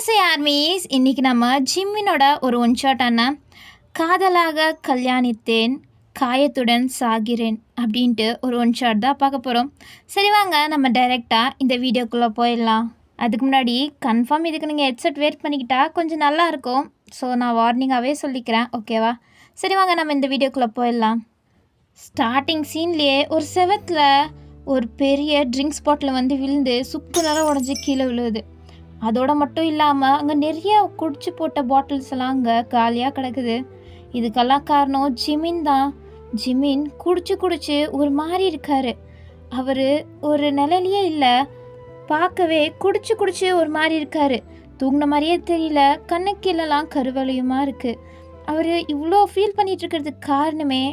நமஸ்தே armies. இன்றைக்கி நம்ம ஜிம்மினோட ஒரு ஒன் ஷாட்டான காதலாக கல்யாணித்தேன் காயத்துடன் சாகிறேன் அப்படின்ட்டு ஒரு ஒன் ஷாட் தான் பார்க்க போகிறோம். சரி வாங்க நம்ம டைரெக்டாக இந்த வீடியோக்குள்ளே போயிடலாம். அதுக்கு முன்னாடி கன்ஃபார்ம் இதுக்கு நீங்கள் ஹெட்செட் வேர் பண்ணிக்கிட்டா கொஞ்சம் நல்லாயிருக்கும். ஸோ நான் வார்னிங்காகவே சொல்லிக்கிறேன், ஓகேவா? சரி வாங்க நம்ம இந்த வீடியோக்குள்ளே போயிடலாம். ஸ்டார்டிங் சீன்லேயே ஒரு செவத்தில் ஒரு பெரிய ட்ரிங்க்ஸ் பாட்டில் வந்து விழுந்து சுக்கு நேரம் உடஞ்சி கீழே விழுவுது. அதோடு மட்டும் இல்லாமல் அங்கே நிறைய குடிச்சு போட்ட பாட்டில்ஸ் எல்லாம் அங்கே காலியாக கிடக்குது. இதுக்கெல்லாம் காரணம் ஜிமின் தான். ஜிமின் குடிச்சு ஒரு மாதிரி இருக்கார். அவர் ஒரு நிலையிலேயே இல்லை, பார்க்கவே குடிச்சு ஒரு மாதிரி இருக்கார். தூங்கின மாதிரியே தெரியல, கண்ணுக்கீழெல்லாம் கருவலையுமா இருக்குது. அவர் இவ்வளோ ஃபீல் பண்ணிகிட்டு இருக்கிறதுக்கு காரணமே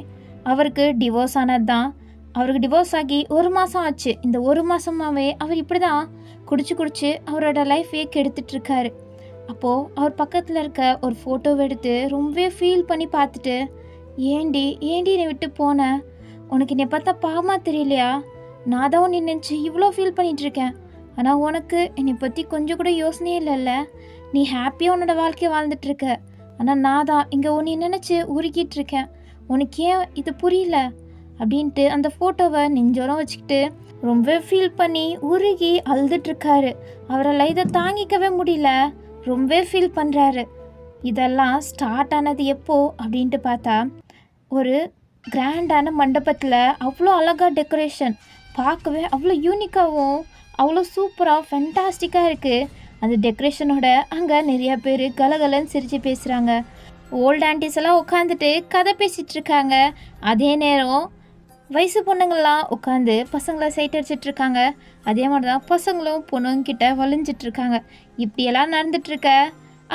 அவருக்கு டிவோர்ஸ் ஆனது தான். அவருக்கு டிவோர்ஸ் ஆகி 1 மாதம் ஆச்சு. இந்த 1 மாதமாகவே அவர் இப்படி தான் குடிச்சு அவரோட லைஃபையே கெடுத்துட்ருக்காரு. அப்போது அவர் பக்கத்தில் இருக்க ஒரு ஃபோட்டோவை எடுத்து ரொம்பவே ஃபீல் பண்ணி பார்த்துட்டு, ஏண்டி என்னை விட்டு போன, உனக்கு என்னை பார்த்தா பாவமாக தெரியலையா? நான் தான் உன்னை நினச்சி இவ்வளோ ஃபீல் பண்ணிகிட்ருக்கேன். ஆனால் உனக்கு என்னை பற்றி கொஞ்சம் கூட யோசனையே இல்லைல்ல. நீ ஹாப்பியாக உன்னோட வாழ்க்கையை வாழ்ந்துட்டுருக்க. ஆனால் நான் தான் இங்கே உன்னை நினச்சி உருகிட்டுருக்கேன். உனக்கு ஏன் இது புரியல அப்படின்ட்டு அந்த ஃபோட்டோவை நெஞ்சோரம் வச்சுக்கிட்டு ரொம்ப ஃபீல் பண்ணி உருகி அழுதுட்ருக்காரு. அவரால் இதை தாங்கிக்கவே முடியல, ரொம்ப ஃபீல் பண்ணுறாரு. இதெல்லாம் ஸ்டார்ட் ஆனது எப்போ அப்படின்ட்டு பார்த்தா, ஒரு கிராண்டான மண்டபத்தில் அவ்வளோ அழகாக டெக்கரேஷன், பார்க்கவே அவ்வளோ யூனிக்காகவும் அவ்வளோ சூப்பராக ஃபென்டாஸ்டிக்காக இருக்குது. அந்த டெக்கரேஷனோட அங்கே நிறையா பேர் கலகலன்னு சிரித்து பேசுகிறாங்க. ஓல்டு ஆண்டிஸ் எல்லாம் உட்காந்துட்டு கதை பேசிகிட்ருக்காங்க. அதே நேரம் வயசு பொண்ணுங்கள்லாம் உட்காந்து பசங்களை சைட் அடிச்சிட்ருக்காங்க. அதே மாதிரி தான் பசங்களும் பொண்ணுங்கிட்ட வலிஞ்சிட்ருக்காங்க. இப்படியெல்லாம் நடந்துட்டுருக்க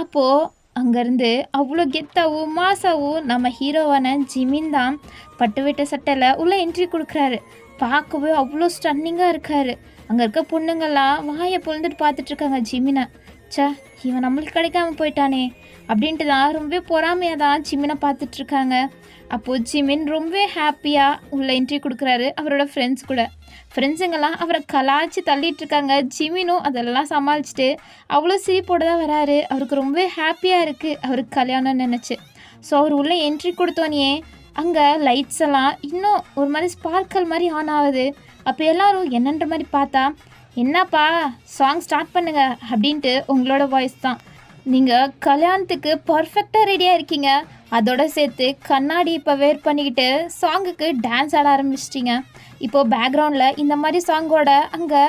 அப்போது அங்கேருந்து அவ்வளோ கெத்தாவும் மாசாவும் நம்ம ஹீரோவான ஜிமின் தான் பட்டு விட்ட சட்டையில் உள்ளே என்ட்ரி கொடுக்குறாரு. பார்க்கவே அவ்வளோ ஸ்டன்னிங்காக இருக்கார். அங்கே இருக்க பொண்ணுங்கள்லாம் வாயை பொழுந்துட்டு பார்த்துட்ருக்காங்க ஜிமினை. இவன் நம்மளுக்கு கிடைக்காம போயிட்டானே அப்படின்ட்டு தான் ரொம்ப பொறாமையாக தான் ஜிமினை பார்த்துட்ருக்காங்க. அப்போது ஜிமின் ரொம்ப ஹாப்பியாக உள்ள என்ட்ரி கொடுக்குறாரு அவரோட ஃப்ரெண்ட்ஸ் கூட. ஃப்ரெண்ட்ஸுங்கெல்லாம் அவரை கலாய்ச்சி தள்ளிகிட்ருக்காங்க. ஜிமினும் அதெல்லாம் சமாளிச்சுட்டு அவ்வளோ சிரிப்போடு தான் வராரு. அவருக்கு ரொம்ப ஹாப்பியாக இருக்குது அவருக்கு கல்யாணம்னு நினச்சி. ஸோ அவர் உள்ளே என்ட்ரி கொடுத்தோன்னே அங்கே லைட்ஸ் எல்லாம் இன்னும் ஒரு மாதிரி ஸ்பார்க்கல் மாதிரி ஆன் ஆகுது. அப்போ எல்லோரும் என்னன்ற மாதிரி பார்த்தா, என்னப்பா சாங் ஸ்டார்ட் பண்ணுங்க அப்படின்ட்டு உங்களோட வாய்ஸ் தான். நீங்கள் கல்யாணத்துக்கு பர்ஃபெக்டாக ரெடியாக இருக்கீங்க, அதோட சேர்த்து கண்ணாடி இப்போ வேர் பண்ணிக்கிட்டு சாங்குக்கு டான்ஸ் ஆட ஆரம்பிச்சிட்டிங்க. இப்போது பேக்ரவுண்டில் இந்த மாதிரி சாங்கோட அங்கே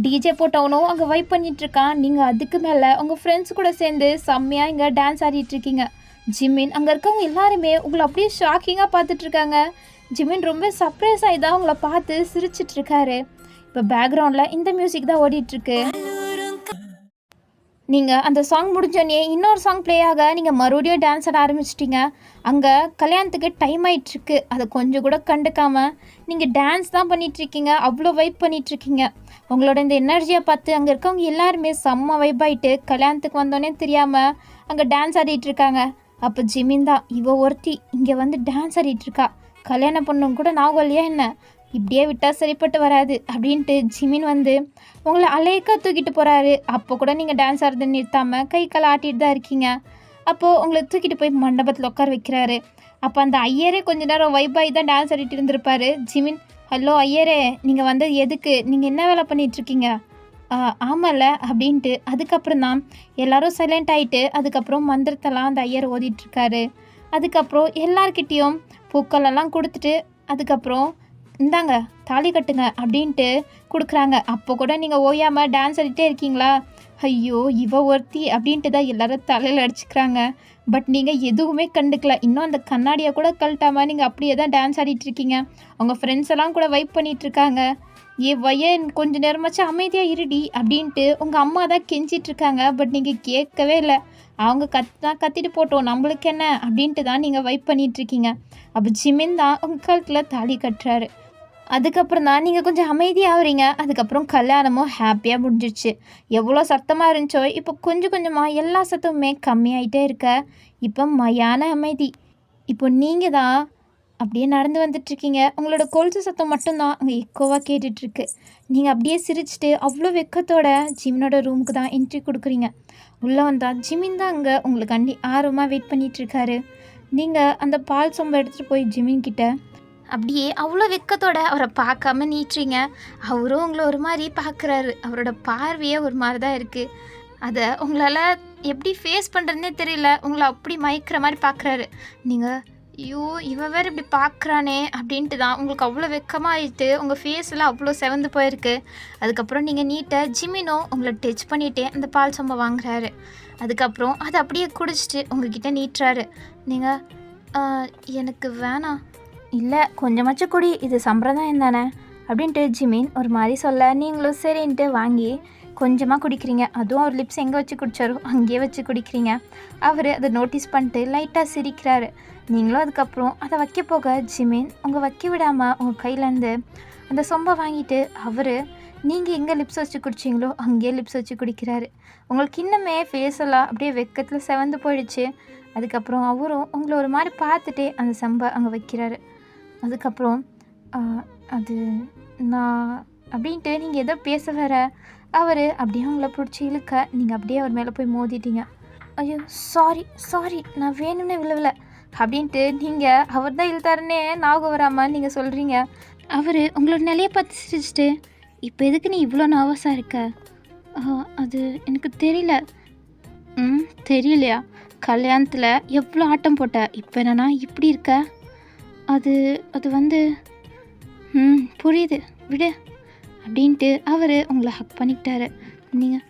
டிஜே போட்டவனும் அங்கே வைப் பண்ணிகிட்ருக்கான். நீங்கள் அதுக்கு மேலே உங்கள் ஃப்ரெண்ட்ஸ் கூட சேர்ந்து செம்மையாக இங்கே டான்ஸ் ஆடிட்டுருக்கீங்க. ஜிமின் அங்கே இருக்கவங்க எல்லாருமே உங்களை அப்படியே ஷாக்கிங்காக பார்த்துட்ருக்காங்க. ஜிமின் ரொம்ப சர்ப்ரைஸ் ஆகி தான் உங்களை பார்த்து சிரிச்சிட்ருக்காரு. இப்போ பேக்ரவுண்டில் இந்த மியூசிக் தான் ஓடிட்டுருக்கு. நீங்கள் அந்த சாங் முடிஞ்சோடனே இன்னொரு சாங் ப்ளே ஆக நீங்கள் மறுபடியும் டான்ஸ் ஆட ஆரம்பிச்சிட்டிங்க. அங்கே கல்யாணத்துக்கு டைம் ஆகிட்டுருக்கு, அதை கொஞ்சம் கூட கண்டுக்காமல் நீங்கள் டான்ஸ் தான் பண்ணிகிட்ருக்கீங்க. அவ்வளோ வைப் பண்ணிகிட்ருக்கீங்க. உங்களோட இந்த எனர்ஜியை பார்த்து அங்கே இருக்கவங்க எல்லாருமே செம்ம வைப் ஆகிட்டு கல்யாணத்துக்கு வந்தோடனே தெரியாமல் அங்கே டான்ஸ் ஆடிட்டுருக்காங்க. அப்போ ஜிமின் தான், இவ ஒருத்தி இங்கே வந்து டான்ஸ் ஆடிட்டுருக்கா, கல்யாணம் பண்ணவங்க கூட நாவல் இல்லையா என்ன, இப்படியே விட்டால் சரிப்பட்டு வராது அப்படின்ட்டு ஜிமின் வந்து உங்களை அலையக்கா தூக்கிட்டு போகிறாரு. அப்போ கூட நீங்கள் டான்ஸ் ஆடுறது நிறுத்தாமல் கை கால் ஆட்டிட்டு தான் இருக்கீங்க. அப்போது உங்களை தூக்கிட்டு போய் மண்டபத்தில் உட்கார வைக்கிறாரு. அப்போ அந்த ஐயரே கொஞ்ச நேரம் வைப்பாகி தான் டான்ஸ் ஆடிட்டு இருந்திருப்பாரு. ஜிமின், ஹலோ ஐயரே, நீங்கள் வந்தது எதுக்கு, நீங்கள் என்ன வேலை பண்ணிகிட்ருக்கீங்க? ஆமாம்ல அப்படின்ட்டு அதுக்கப்புறம் தான் எல்லோரும் சைலண்ட் ஆகிட்டு அதுக்கப்புறம் மந்திரத்தெல்லாம் அந்த ஐயர் ஓதிட்டுருக்காரு. அதுக்கப்புறம் எல்லார்கிட்டேயும் பூக்களெல்லாம் கொடுத்துட்டு அதுக்கப்புறம் இந்தாங்க தாலி கட்டுங்க அப்படின்ட்டு கொடுக்குறாங்க. அப்போ கூட நீங்கள் ஓயாமல் டான்ஸ் ஆடிட்டே இருக்கீங்களா? ஐயோ இவ ஒருத்தி அப்படின்ட்டு தான் எல்லோரும் தலையில் அடிச்சுக்கிறாங்க. பட் நீங்கள் எதுவுமே கண்டுக்கல. இன்னும் அந்த கண்ணாடியை கூட கழட்டாமல் நீங்கள் அப்படியே தான் டான்ஸ் ஆடிட்டுருக்கீங்க. உங்கள் ஃப்ரெண்ட்ஸ் எல்லாம் கூட வைப் பண்ணிகிட்ருக்காங்க. வயன் கொஞ்ச நேரமாச்சும் அமைதியாக இருடி அப்படின்ட்டு உங்கள் அம்மா தான் கெஞ்சிட்ருக்காங்க. பட் நீங்கள் கேட்கவே இல்லை. அவங்க கத்திட்டு போட்டோம், நம்மளுக்கு என்ன அப்படின்ட்டு தான் நீங்கள் வைப் பண்ணிகிட்ருக்கீங்க. அப்போ ஜிமின் தான் உங்கள் கழுத்தில் தாலி கட்டுறாரு. அதுக்கப்புறம் தான் நீங்கள் கொஞ்சம் அமைதியாகிறீங்க. அதுக்கப்புறம் கல்யாணமும் ஹாப்பியாக முடிஞ்சிடுச்சு. எவ்வளோ சத்தமாக இருந்துச்சோ இப்போ கொஞ்சம் கொஞ்சமாக எல்லா சத்தமுமே கம்மியாயிட்டே இருக்க இப்போ மயான அமைதி. இப்போ நீங்கள் தான் அப்படியே நடந்து வந்துட்டுருக்கீங்க. உங்களோட கொலுசு சத்தம் மட்டும்தான் அங்கே எக்கோவாக கேட்டுட்ருக்கு. நீங்கள் அப்படியே சிரிச்சுட்டு அவ்வளோ வெட்கத்தோட ஜிமினோட ரூமுக்கு தான் என்ட்ரி கொடுக்குறீங்க. உள்ளே வந்தால் ஜிமின் தான் அங்கே உங்களுக்காண்டி ஆர்வமாக வெயிட் பண்ணிகிட்ருக்காரு. நீங்கள் அந்த பால் சொம்பை எடுத்துகிட்டு போய் ஜிமின் கிட்ட அப்படியே அவ்வளோ வெட்கத்தோட அவரை பார்க்காம நீட்டுறீங்க. அவரும் உங்களை ஒரு மாதிரி பார்க்குறாரு. அவரோட பார்வையே ஒரு மாதிரி தான் இருக்குது. அதை உங்களால் எப்படி ஃபேஸ் பண்ணுறதுனே தெரியல. உங்களை அப்படி மயக்கிற மாதிரி பார்க்குறாரு. நீங்கள் ஐயோ இவன் வேறு இப்படி பார்க்குறானே அப்படின்ட்டு தான் உங்களுக்கு அவ்வளோ வெக்கமாக ஆகிட்டு உங்கள் ஃபேஸில் அவ்வளோ செவந்து போயிருக்கு. அதுக்கப்புறம் நீங்கள் நீட்டை ஜிமினோ உங்களை டச் பண்ணிகிட்டே அந்த பால் சொம்பை வாங்குறாரு. அதுக்கப்புறம் அதை அப்படியே குடிச்சிட்டு உங்ககிட்ட நீட்டுறாரு. நீங்கள் எனக்கு வேணாம். இல்லை கொஞ்சமாச்சும் குடி, இது சம்பிரதாயம் தானே அப்படின்ட்டு ஜிமின் ஒரு மாதிரி சொல்ல நீங்களும் சரின்ட்டு வாங்கி கொஞ்சமாக குடிக்கிறீங்க. அதுவும் அவர் லிப்ஸ் எங்கே வச்சு குடித்தாரோ அங்கேயே வச்சு குடிக்கிறீங்க. அவர் அதை நோட்டீஸ் பண்ணிட்டு லைட்டாக சிரிக்கிறாரு. நீங்களும் அதுக்கப்புறம் அதை வைக்க போக ஜிமின் உங்கள் வைக்க விடாமல் உங்கள் கையிலேருந்து அந்த சொம்பை வாங்கிட்டு அவர் நீங்கள் எங்கே லிப்ஸ் வச்சு குடிச்சிங்களோ அங்கேயே லிப்ஸ் வச்சு குடிக்கிறாரு. உங்களுக்கு இன்னுமே ஃபேஸெல்லாம் அப்படியே வெக்கத்தில் செவந்து போயிடுச்சு. அதுக்கப்புறம் அவரும் உங்களை ஒரு மாதிரி பார்த்துட்டே அந்த சொம்பை அங்கே வைக்கிறாரு. அதுக்கப்புறம் அது நான் அப்படின்ட்டு நீங்கள் எதோ பேச வர அவர் அப்படியே உங்களை பிடிச்சி இழுக்க நீங்கள் அப்படியே அவர் மேலே போய் மோதிட்டீங்க. ஐயோ சாரி நான் வேணும்னே விழவில்லை அப்படின்ட்டு நீங்கள் அவர் தான் இழுத்தாருன்னே ஞாபகம் வராமல் நீங்கள் சொல்கிறீங்க. அவர் உங்களோட நிலையை பார்த்து சிரிச்சிட்டு இப்போ எதுக்கு நீ இவ்வளோ நர்வஸாக இருக்க? அது எனக்கு தெரியல. தெரியலையா? கல்யாணத்தில் எவ்வளோ ஆட்டம் போட்ட, இப்போ என்னன்னா இப்படி இருக்க? அது வந்து புரியுது விடு அப்படின்ட்டு அவர் உங்களை ஹக் பண்ணிக்கிட்டாரு. நீங்கள்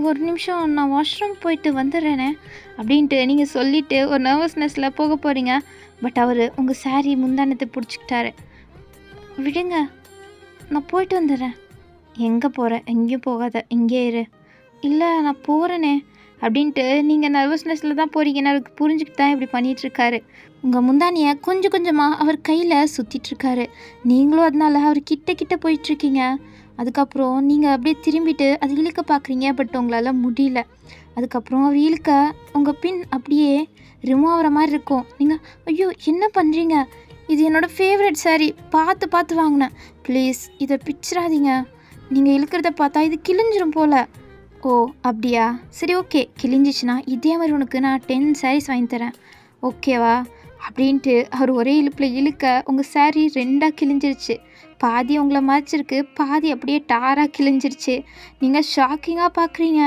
ஒரு நிமிஷம் நான் வாஷ்ரூம் போயிட்டு வந்துடுறேனே அப்படின்ட்டு நீங்கள் சொல்லிவிட்டு ஒரு நர்வஸ்னஸில் போக போகிறீங்க. பட் அவர் உங்கள் சாரி முந்தானத்தை பிடிச்சிக்கிட்டாரு. விடுங்க நான் போயிட்டு வந்துடுறேன். எங்கே போகிறேன்? எங்கேயும் போகாத, இங்கே இரு. இல்லை நான் போகிறேனே அப்படின்ட்டு நீங்கள் நர்வஸ்னஸில் தான் போகிறீங்கன்னு அவருக்கு புரிஞ்சுக்கிட்டு தான் இப்படி பண்ணிகிட்ருக்காரு. உங்கள் முந்தானியை கொஞ்சம் கொஞ்சமாக அவர் கையில் சுற்றிட்டுருக்காரு. நீங்களும் அதனால அவர் கிட்ட போயிட்டுருக்கீங்க. அதுக்கப்புறம் நீங்கள் அப்படியே திரும்பிட்டு அது இழுக்க பார்க்குறீங்க. பட் உங்களால் முடியல. அதுக்கப்புறம் அவர் இழுக்க உங்கள் பின் அப்படியே ரிமூவ் ஆகிற மாதிரி இருக்கும். நீங்கள் ஐயோ என்ன பண்ணுறீங்க? இது என்னோடய ஃபேவரட் சாரீ, பார்த்து வாங்கினேன், ப்ளீஸ் இதை பிச்சிடாதீங்க. நீங்கள் இழுக்கிறத பார்த்தா இது கிழிஞ்சிரும் போல். ஓ அப்படியா, சரி ஓகே, கிழிஞ்சிச்சுன்னா இதே மாதிரி உனக்கு நான் 10 சாரீஸ் வாங்கி தரேன், ஓகேவா அப்படின்ட்டு அவர் ஒரே இழுப்பில் இழுக்க உங்கள் சாரீ 2ஆக கிழிஞ்சிருச்சு. பாதி உங்களை மறைச்சிருக்கு, பாதி அப்படியே டாராக கிழிஞ்சிருச்சு. நீங்கள் ஷாக்கிங்காக பார்க்குறீங்க.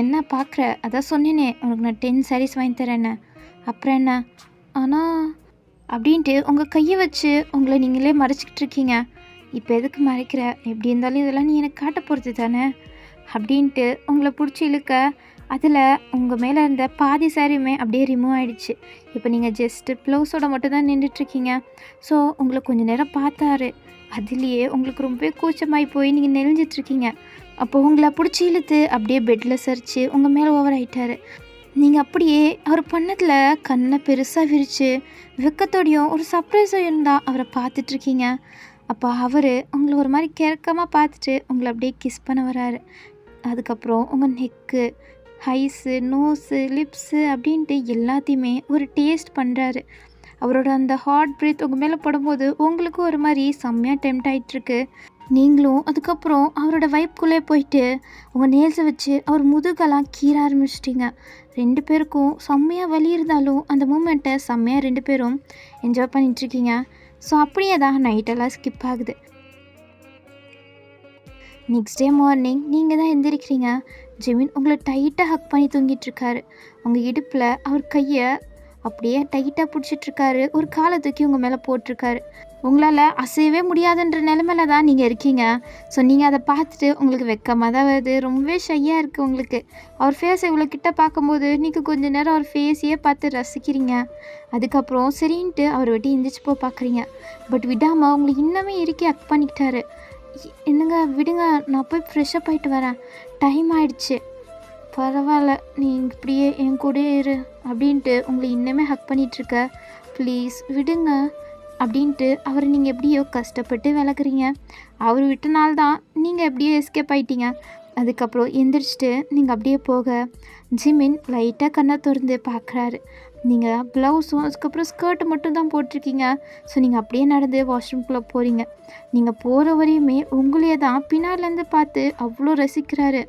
என்ன பார்க்குற? அதான் சொன்னேனே உனக்கு நான் 10 சாரீஸ் வாங்கி தரேன்னு. அப்புறம் என்ன ஆனால் அப்படின்ட்டு உங்கள் கையை வச்சு உங்களை நீங்களே மறைச்சிக்கிட்டு இருக்கீங்க. இப்போ எதுக்கு மறைக்கிற? எப்படி இருந்தாலும் இதெல்லாம் நீ எனக்கு காட்ட போகிறது தானே அப்படின்ட்டு உங்களை பிடிச்சி இழுக்க அதில் உங்கள் மேலே இருந்த பாதி சாரியுமே அப்படியே ரிமூவ் ஆகிடுச்சு. இப்போ நீங்கள் ஜஸ்ட்டு ப்ளவுஸோட மட்டும் தான் நின்றுட்டுருக்கீங்க. ஸோ உங்களை கொஞ்சம் நேரம் பார்த்தாரு. அதுலேயே உங்களுக்கு ரொம்பவே கூச்சமாகி போய் நீங்கள் நெளிஞ்சிட்ருக்கீங்க. அப்போது உங்களை பிடிச்சி இழுத்து அப்படியே பெட்டில் சரிச்சு உங்கள் மேலே ஓவர் ஆகிட்டார். நீங்கள் அப்படியே அவர் பண்ணதில் கண்ணை பெருசாக விரித்து வெக்கத்தோடையும் ஒரு சர்ப்ரைஸையும் தான் அவரை பார்த்துட்ருக்கீங்க. அப்போ அவர் உங்களை ஒரு மாதிரி கிறக்கமாக பார்த்துட்டு உங்களை அப்படியே கிஸ் பண்ண வராரு. அதுக்கப்புறம் உங்கள் நெக்கு, ஐஸு, நோஸு, லிப்ஸு அப்படின்ட்டு எல்லாத்தையுமே ஒரு டேஸ்ட் பண்ணுறாரு. அவரோட அந்த ஹாட் ப்ரீத் உங்கள் மேலே படும்போது உங்களுக்கும் ஒரு மாதிரி செம்மையாக டெம்ட் ஆகிட்டுருக்கு. நீங்களும் அதுக்கப்புறம் அவரோட வைப்புக்குள்ளே போயிட்டு உங்கள் நேல்ஸை வச்சு அவர் முதுகெல்லாம் கீற ஆரம்பிச்சிட்டிங்க. 2 பேருக்கும் செம்மையாக வலி இருந்தாலும் அந்த மூமெண்ட்டை செம்மையாக 2 பேரும் என்ஜாய் பண்ணிகிட்ருக்கீங்க. ஸோ அப்படியே தான் நைட்டெல்லாம் ஸ்கிப் ஆகுது. நெக்ஸ்ட் டே மார்னிங் நீங்கள் தான் எந்திரிக்கிறீங்க. ஜிமின் உங்களை டைட்டாக ஹக் பண்ணி தூங்கிட்டுருக்காரு. உங்கள் இடுப்பில் அவர் கையை அப்படியே டைட்டாக பிடிச்சிட்ருக்காரு. ஒரு காலை தூக்கி உங்கள் மேலே போட்டிருக்காரு. உங்களால் அசையவே முடியாதுன்ற நிலைமையில தான் நீங்கள் இருக்கீங்க. ஸோ நீங்கள் அதை பார்த்துட்டு உங்களுக்கு வெக்கமாக தான் வருது, ரொம்பவே ஷையாக இருக்குது உங்களுக்கு. அவர் ஃபேஸை இவ்வளோ கிட்ட பார்க்கும்போது நீங்கள் கொஞ்சம் நேரம் அவர் ஃபேஸையே பார்த்து ரசிக்கிறீங்க. அதுக்கப்புறம் சரின்ட்டு அவர் வெட்டி எந்திரிச்சு போய் பார்க்குறீங்க. பட் விடாமல் உங்களை இன்னமே இறுக்கி ஹக் பண்ணிக்கிட்டாரு. என்னங்க விடுங்க, நான் போய் ஃப்ரெஷ்ஷப் ஆகிட்டு வரேன், டைம் ஆயிடுச்சு. பரவாயில்ல, நீ இப்படியே என் கூட இரு அப்படின்ட்டு உங்களை இன்னமே ஹக் பண்ணிகிட்ருக்க, ப்ளீஸ் விடுங்க அப்படின்ட்டு அவரை நீங்கள் எப்படியோ கஷ்டப்பட்டு விளக்குறீங்க. அவர் விட்டனால்தான் நீங்கள் எப்படியோ எஸ்கேப் ஆகிட்டீங்க. அதுக்கப்புறம் எந்திரிச்சிட்டு நீங்கள் அப்படியே போக ஜிமின் லைட்டாக கண்ணை திறந்து பார்க்குறாரு. நீங்கள் ப்ளவுஸும் அதுக்கப்புறம் ஸ்கர்ட்டு மட்டும் தான் போட்டிருக்கீங்க. ஸோ நீங்கள் அப்படியே நடந்து வாஷ்ரூம்குள்ளே போகிறீங்க. நீங்கள் போகிற வரையுமே உங்களையே தான் பின்னாடிலேருந்து பார்த்து அவ்வளோ ரசிக்கிறாரு.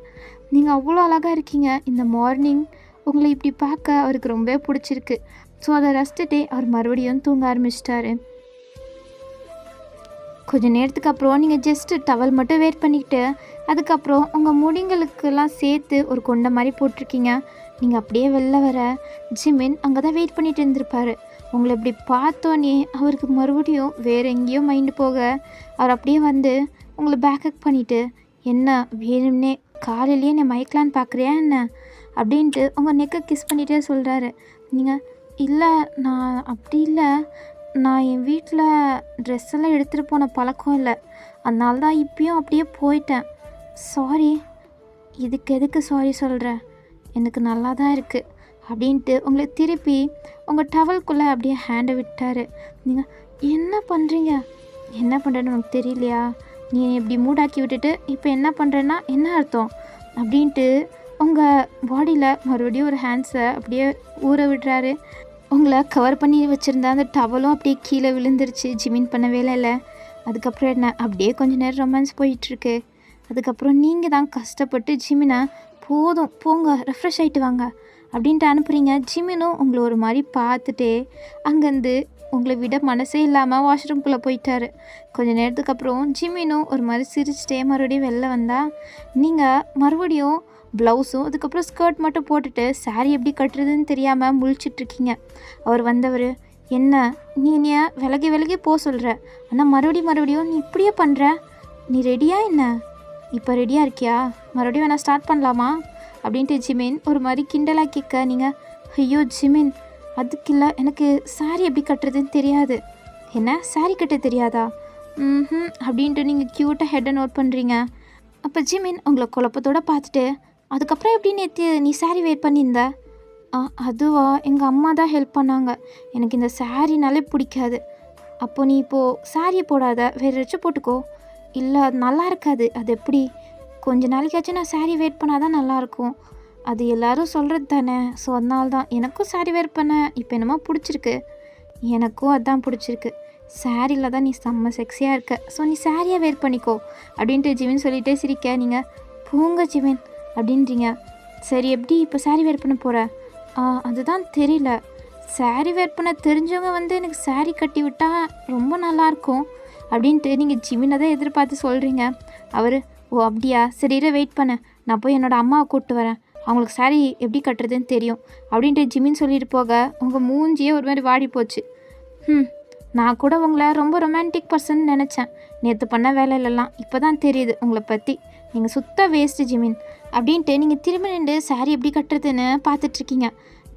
நீங்கள் அவ்வளோ அழகாக இருக்கீங்க. இந்த மார்னிங் உங்களை இப்படி பார்க்க அவருக்கு ரொம்பவே பிடிச்சிருக்கு. ஸோ அதை ரசிச்சுட்டே அவர் மறுபடியும் தூங்க ஆரம்பிச்சிட்டாரு. கொஞ்சம் நேரத்துக்கு அப்புறம் நீங்கள் ஜஸ்ட்டு டவல் மட்டும் வேர் பண்ணிக்கிட்டு அதுக்கப்புறம் உங்கள் முடிங்களுக்கெல்லாம் சேர்த்து ஒரு கொண்டை மாதிரி போட்டிருக்கீங்க. நீங்கள் அப்படியே வெளில வர ஜிமின் அங்கே தான் வெயிட் பண்ணிட்டு இருந்திருப்பார். உங்களை இப்படி பார்த்தோன்னே அவருக்கு மறுபடியும் வேறு எங்கேயோ மைண்டு போக அவர் அப்படியே வந்து உங்களை பேக்கப் பண்ணிவிட்டு, என்ன வேணும்னே காலையிலேயே என்னை மயக்கலான்னு பார்க்குறியா என்ன அப்படின்ட்டு உங்கள் நெக்கை கிஸ் பண்ணிகிட்டே சொல்கிறாரு. நீங்கள் இல்லை, நான் அப்படி இல்லை, நான் என் வீட்டில் ட்ரெஸ் எல்லாம் எடுத்துகிட்டு போன பழக்கம் இல்லை, அதனால தான் இப்பயும் அப்படியே போயிட்டேன். சாரி. இதுக்கு எதுக்கு சாரி சொல்கிற? எனக்கு நல்லா தான் இருக்குது அப்படின்ட்டு உங்களை திருப்பி உங்கள் டவல்குள்ளே அப்படியே ஹேண்டை விட்டார். நீங்கள் என்ன பண்ணுறீங்க? என்ன பண்ணுறேன்னு உனக்கு தெரியலையா? நீ இப்படி மூடாக்கி விட்டுட்டு இப்போ என்ன பண்ணுறேன்னா என்ன அர்த்தம் அப்படின்ட்டு உங்கள் பாடியில் மறுபடியும் ஒரு ஹேண்ட்ஸை அப்படியே ஊற விடுறாரு. உங்களை கவர் பண்ணி வச்சுருந்தா அந்த டவலும் அப்படியே கீழே விழுந்துருச்சு. ஜிமின் பண்ண வேலை இல்லை. அதுக்கப்புறம் என்ன, அப்படியே கொஞ்சம் நேரம் ரொமான்ஸ் போயிட்டுருக்கு. அதுக்கப்புறம் நீங்கள் தான் கஷ்டப்பட்டு ஜிமினை போதும் போங்க ரெஃப்ரெஷ் ஆகிட்டு வாங்க அப்படின்ட்டு அனுப்புகிறீங்க. ஜிமினும் உங்களை ஒரு மாதிரி பார்த்துட்டே அங்கேருந்து உங்களை விட மனசே இல்லாமல் வாஷ்ரூம்குள்ளே போயிட்டாரு. கொஞ்சம் நேரத்துக்கு அப்புறம் ஜிமினும் ஒரு மாதிரி சிரிச்சிட்டே மறுபடியும் வெளில வந்தால் நீங்கள் மறுபடியும் ப்ளவுஸும் அதுக்கப்புறம் ஸ்கர்ட் மட்டும் போட்டுட்டு சாரீ எப்படி கட்டுறதுன்னு தெரியாமல் முழிச்சிட்ருக்கீங்க. அவர் வந்தவர், என்ன நீ என்னைய விலகி விலகி போக சொல்கிற, ஆனால் மறுபடியும் நீ இப்படியே பண்ணுற, நீ ரெடியா என்ன? இப்போ ரெடியாக இருக்கியா? மறுபடியும் வேணா ஸ்டார்ட் பண்ணலாமா அப்படின்ட்டு ஜிமின் ஒரு மாதிரி கிண்டலாக கேட்க, நீங்கள் ஐயோ ஜிமின் அதுக்கு இல்லை, எனக்கு சாரீ எப்படி கட்டுறதுன்னு தெரியாது. என்ன சாரீ கட்ட தெரியாதா? அப்படின்ட்டு நீங்கள் க்யூட்டாக ஹெட்டை நோட் பண்ணுறீங்க. அப்போ ஜிமின் உங்களை குழப்பத்தோடு பார்த்துட்டு, அதுக்கப்புறம் எப்படி நேற்று நீ சாரீ வேர் பண்ணியிருந்த? அதுவா, எங்கள் அம்மா தான் ஹெல்ப் பண்ணாங்க, எனக்கு இந்த சாரீனாலே பிடிக்காது. அப்போ நீ இப்போது சாரியை போடாத, வேறு ஏதாச்சும் போட்டுக்கோ. இல்லை அது நல்லா இருக்காது. அது எப்படி? கொஞ்ச நாளைக்காச்சும் நான் சாரீ வேர் பண்ணால் தான் நல்லாயிருக்கும். அது எல்லோரும் சொல்கிறது தானே. ஸோ அதனால தான் எனக்கும் சாரீ வேர் பண்ண இப்போ என்னமோ பிடிச்சிருக்கு. எனக்கும் அதுதான் பிடிச்சிருக்கு. சாரியில் தான் நீ செம்ம செக்ஸியாக இருக்க. ஸோ நீ சாரியாக வேர் பண்ணிக்கோ அப்படின்ட்டு ஜிமின் சொல்லிகிட்டே சிரிக்க, நீங்கள் போங்க ஜிமின் அப்படின்றீங்க. சரி, எப்படி இப்போ சாரீ வேர் பண்ண போகிற? அதுதான் தெரியல. சாரீ வேர் பண்ண தெரிஞ்சவங்க வந்து எனக்கு சாரீ கட்டி விட்டால் ரொம்ப நல்லாயிருக்கும் அப்படின்ட்டு நீங்கள் ஜிமினை தான் எதிர்பார்த்து சொல்கிறீங்க. அவர், ஓ அப்படியா, சரி வெயிட் பண்ண, நான் போய் என்னோடய அம்மாவை கூப்பிட்டு வரேன், அவங்களுக்கு சாரீ எப்படி கட்டுறதுன்னு தெரியும் அப்படின்ட்டு ஜிமின் சொல்லிட்டு போக உங்கள் மூஞ்சியே ஒரு மாதிரி வாடி போச்சு. நான் கூட உங்களை ரொம்ப ரொமான்டிக் பர்சன் நினச்சேன். நேற்று பண்ண வேலையிலலாம் இப்போ தான் தெரியுது உங்களை பற்றி. நீங்கள் சுத்த வேஸ்ட்டு ஜிமின் அப்படின்ட்டு நீங்கள் திரும்ப நின்று சாரீ எப்படி கட்டுறதுன்னு பார்த்துட்ருக்கீங்க.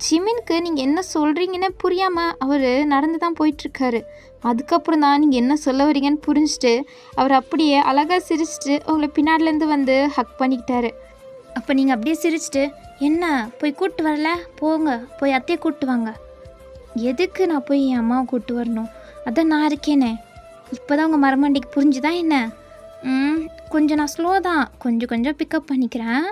ஜிமினுக்கு நீங்கள் என்ன சொல்கிறீங்கன்னு புரியாமல் அவர் நடந்து தான் போயிட்டுருக்காரு. அதுக்கப்புறம் தான் நீங்கள் என்ன சொல்ல வரீங்கன்னு புரிஞ்சுட்டு அவர் அப்படியே அழகாக சிரிச்சிட்டு உங்களை பின்னாடிலேருந்து வந்து ஹக் பண்ணிக்கிட்டாரு. அப்போ நீங்கள் அப்படியே சிரிச்சிட்டு, என்ன போய் கூப்பிட்டு வரல, போங்க போய் அத்தையை கூப்பிட்டு வாங்க. எதுக்கு நான் போய் என் அம்மாவை கூப்பிட்டு வரணும்? அதான் நான் இருக்கேனே. இப்போ தான் உங்கள் மரமண்டிக்கு புரிஞ்சுதான் என்ன? கொஞ்சம் நான் ஸ்லோ தான், கொஞ்சம் பிக்கப் பண்ணிக்கிறேன்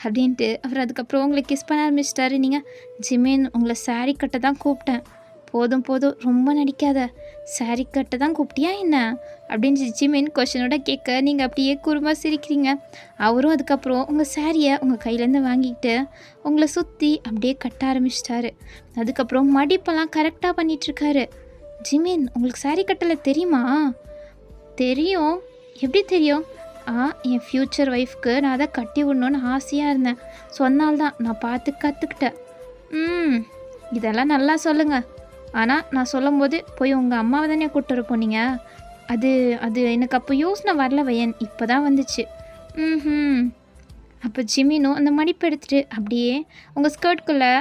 அப்படின்ட்டு அவர் அதுக்கப்புறம் உங்களை கிஸ் பண்ண ஆரம்பிச்சிட்டாரு. நீங்கள் ஜிமின் உங்களை சாரீ கட்ட தான் கூப்பிட்டேன், போதும் ரொம்ப நடிக்காத, சாரீ கட்ட தான் கூப்பிட்டியா என்ன அப்படின்னு ஜிமின் கொஷனோட கேட்க நீங்கள் அப்படியே குறும்பாக சிரிக்கிறீங்க. அவரும் அதுக்கப்புறம் உங்கள் சாரியை உங்கள் கையிலேருந்து வாங்கிக்கிட்டு உங்களை சுற்றி அப்படியே கட்ட ஆரம்பிச்சிட்டாரு. அதுக்கப்புறம் மடிப்பெல்லாம் கரெக்டாக பண்ணிகிட்ருக்காரு. ஜிமின் உங்களுக்கு சாரீ கட்டலை தெரியுமா? தெரியும். எப்படி தெரியும்? என் ஃப்யூச்சர் ஒய்ஃப்க்கு நான் அதை கட்டி விடணுன்னு ஆசையாக இருந்தேன். ஸோ அதனால்தான் நான் பார்த்து கற்றுக்கிட்டேன். இதெல்லாம் நல்லா சொல்லுங்கள். ஆனால் நான் சொல்லும்போது போய் உங்கள் அம்மாவை தானே கூப்பிட்டு வர போனீங்க. அது எனக்கு அப்போ யோசனை வரல வயன், இப்போ தான் வந்துச்சு. அப்போ ஜிமினும் அந்த மடிப்பு எடுத்துகிட்டு அப்படியே உங்கள் ஸ்கர்ட்குள்ளே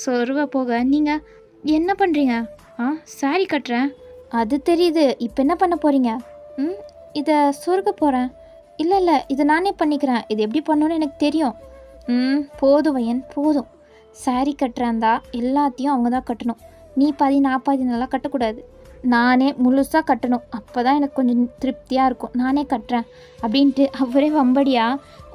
சொருவ போக, நீங்கள் என்ன பண்ணுறீங்க? சாரி கட்டுறேன். அது தெரியுது. இப்போ என்ன பண்ண போகிறீங்க? இதை சொருக போகிறேன். இல்லை இதை நானே பண்ணிக்கிறேன். இது எப்படி பண்ணணும்னு எனக்கு தெரியும். போதும் வயன் போதும். சாரி கட்டுறாந்தா எல்லாத்தையும் அவங்க தான் கட்டணும். நீ பாதி நான் பாதி நல்லா கட்டக்கூடாது. நானே முழுசாக கட்டணும், அப்போ தான் எனக்கு கொஞ்சம் திருப்தியாக இருக்கும், நானே கட்டுறேன் அப்படின்ட்டு அவரே வம்படியா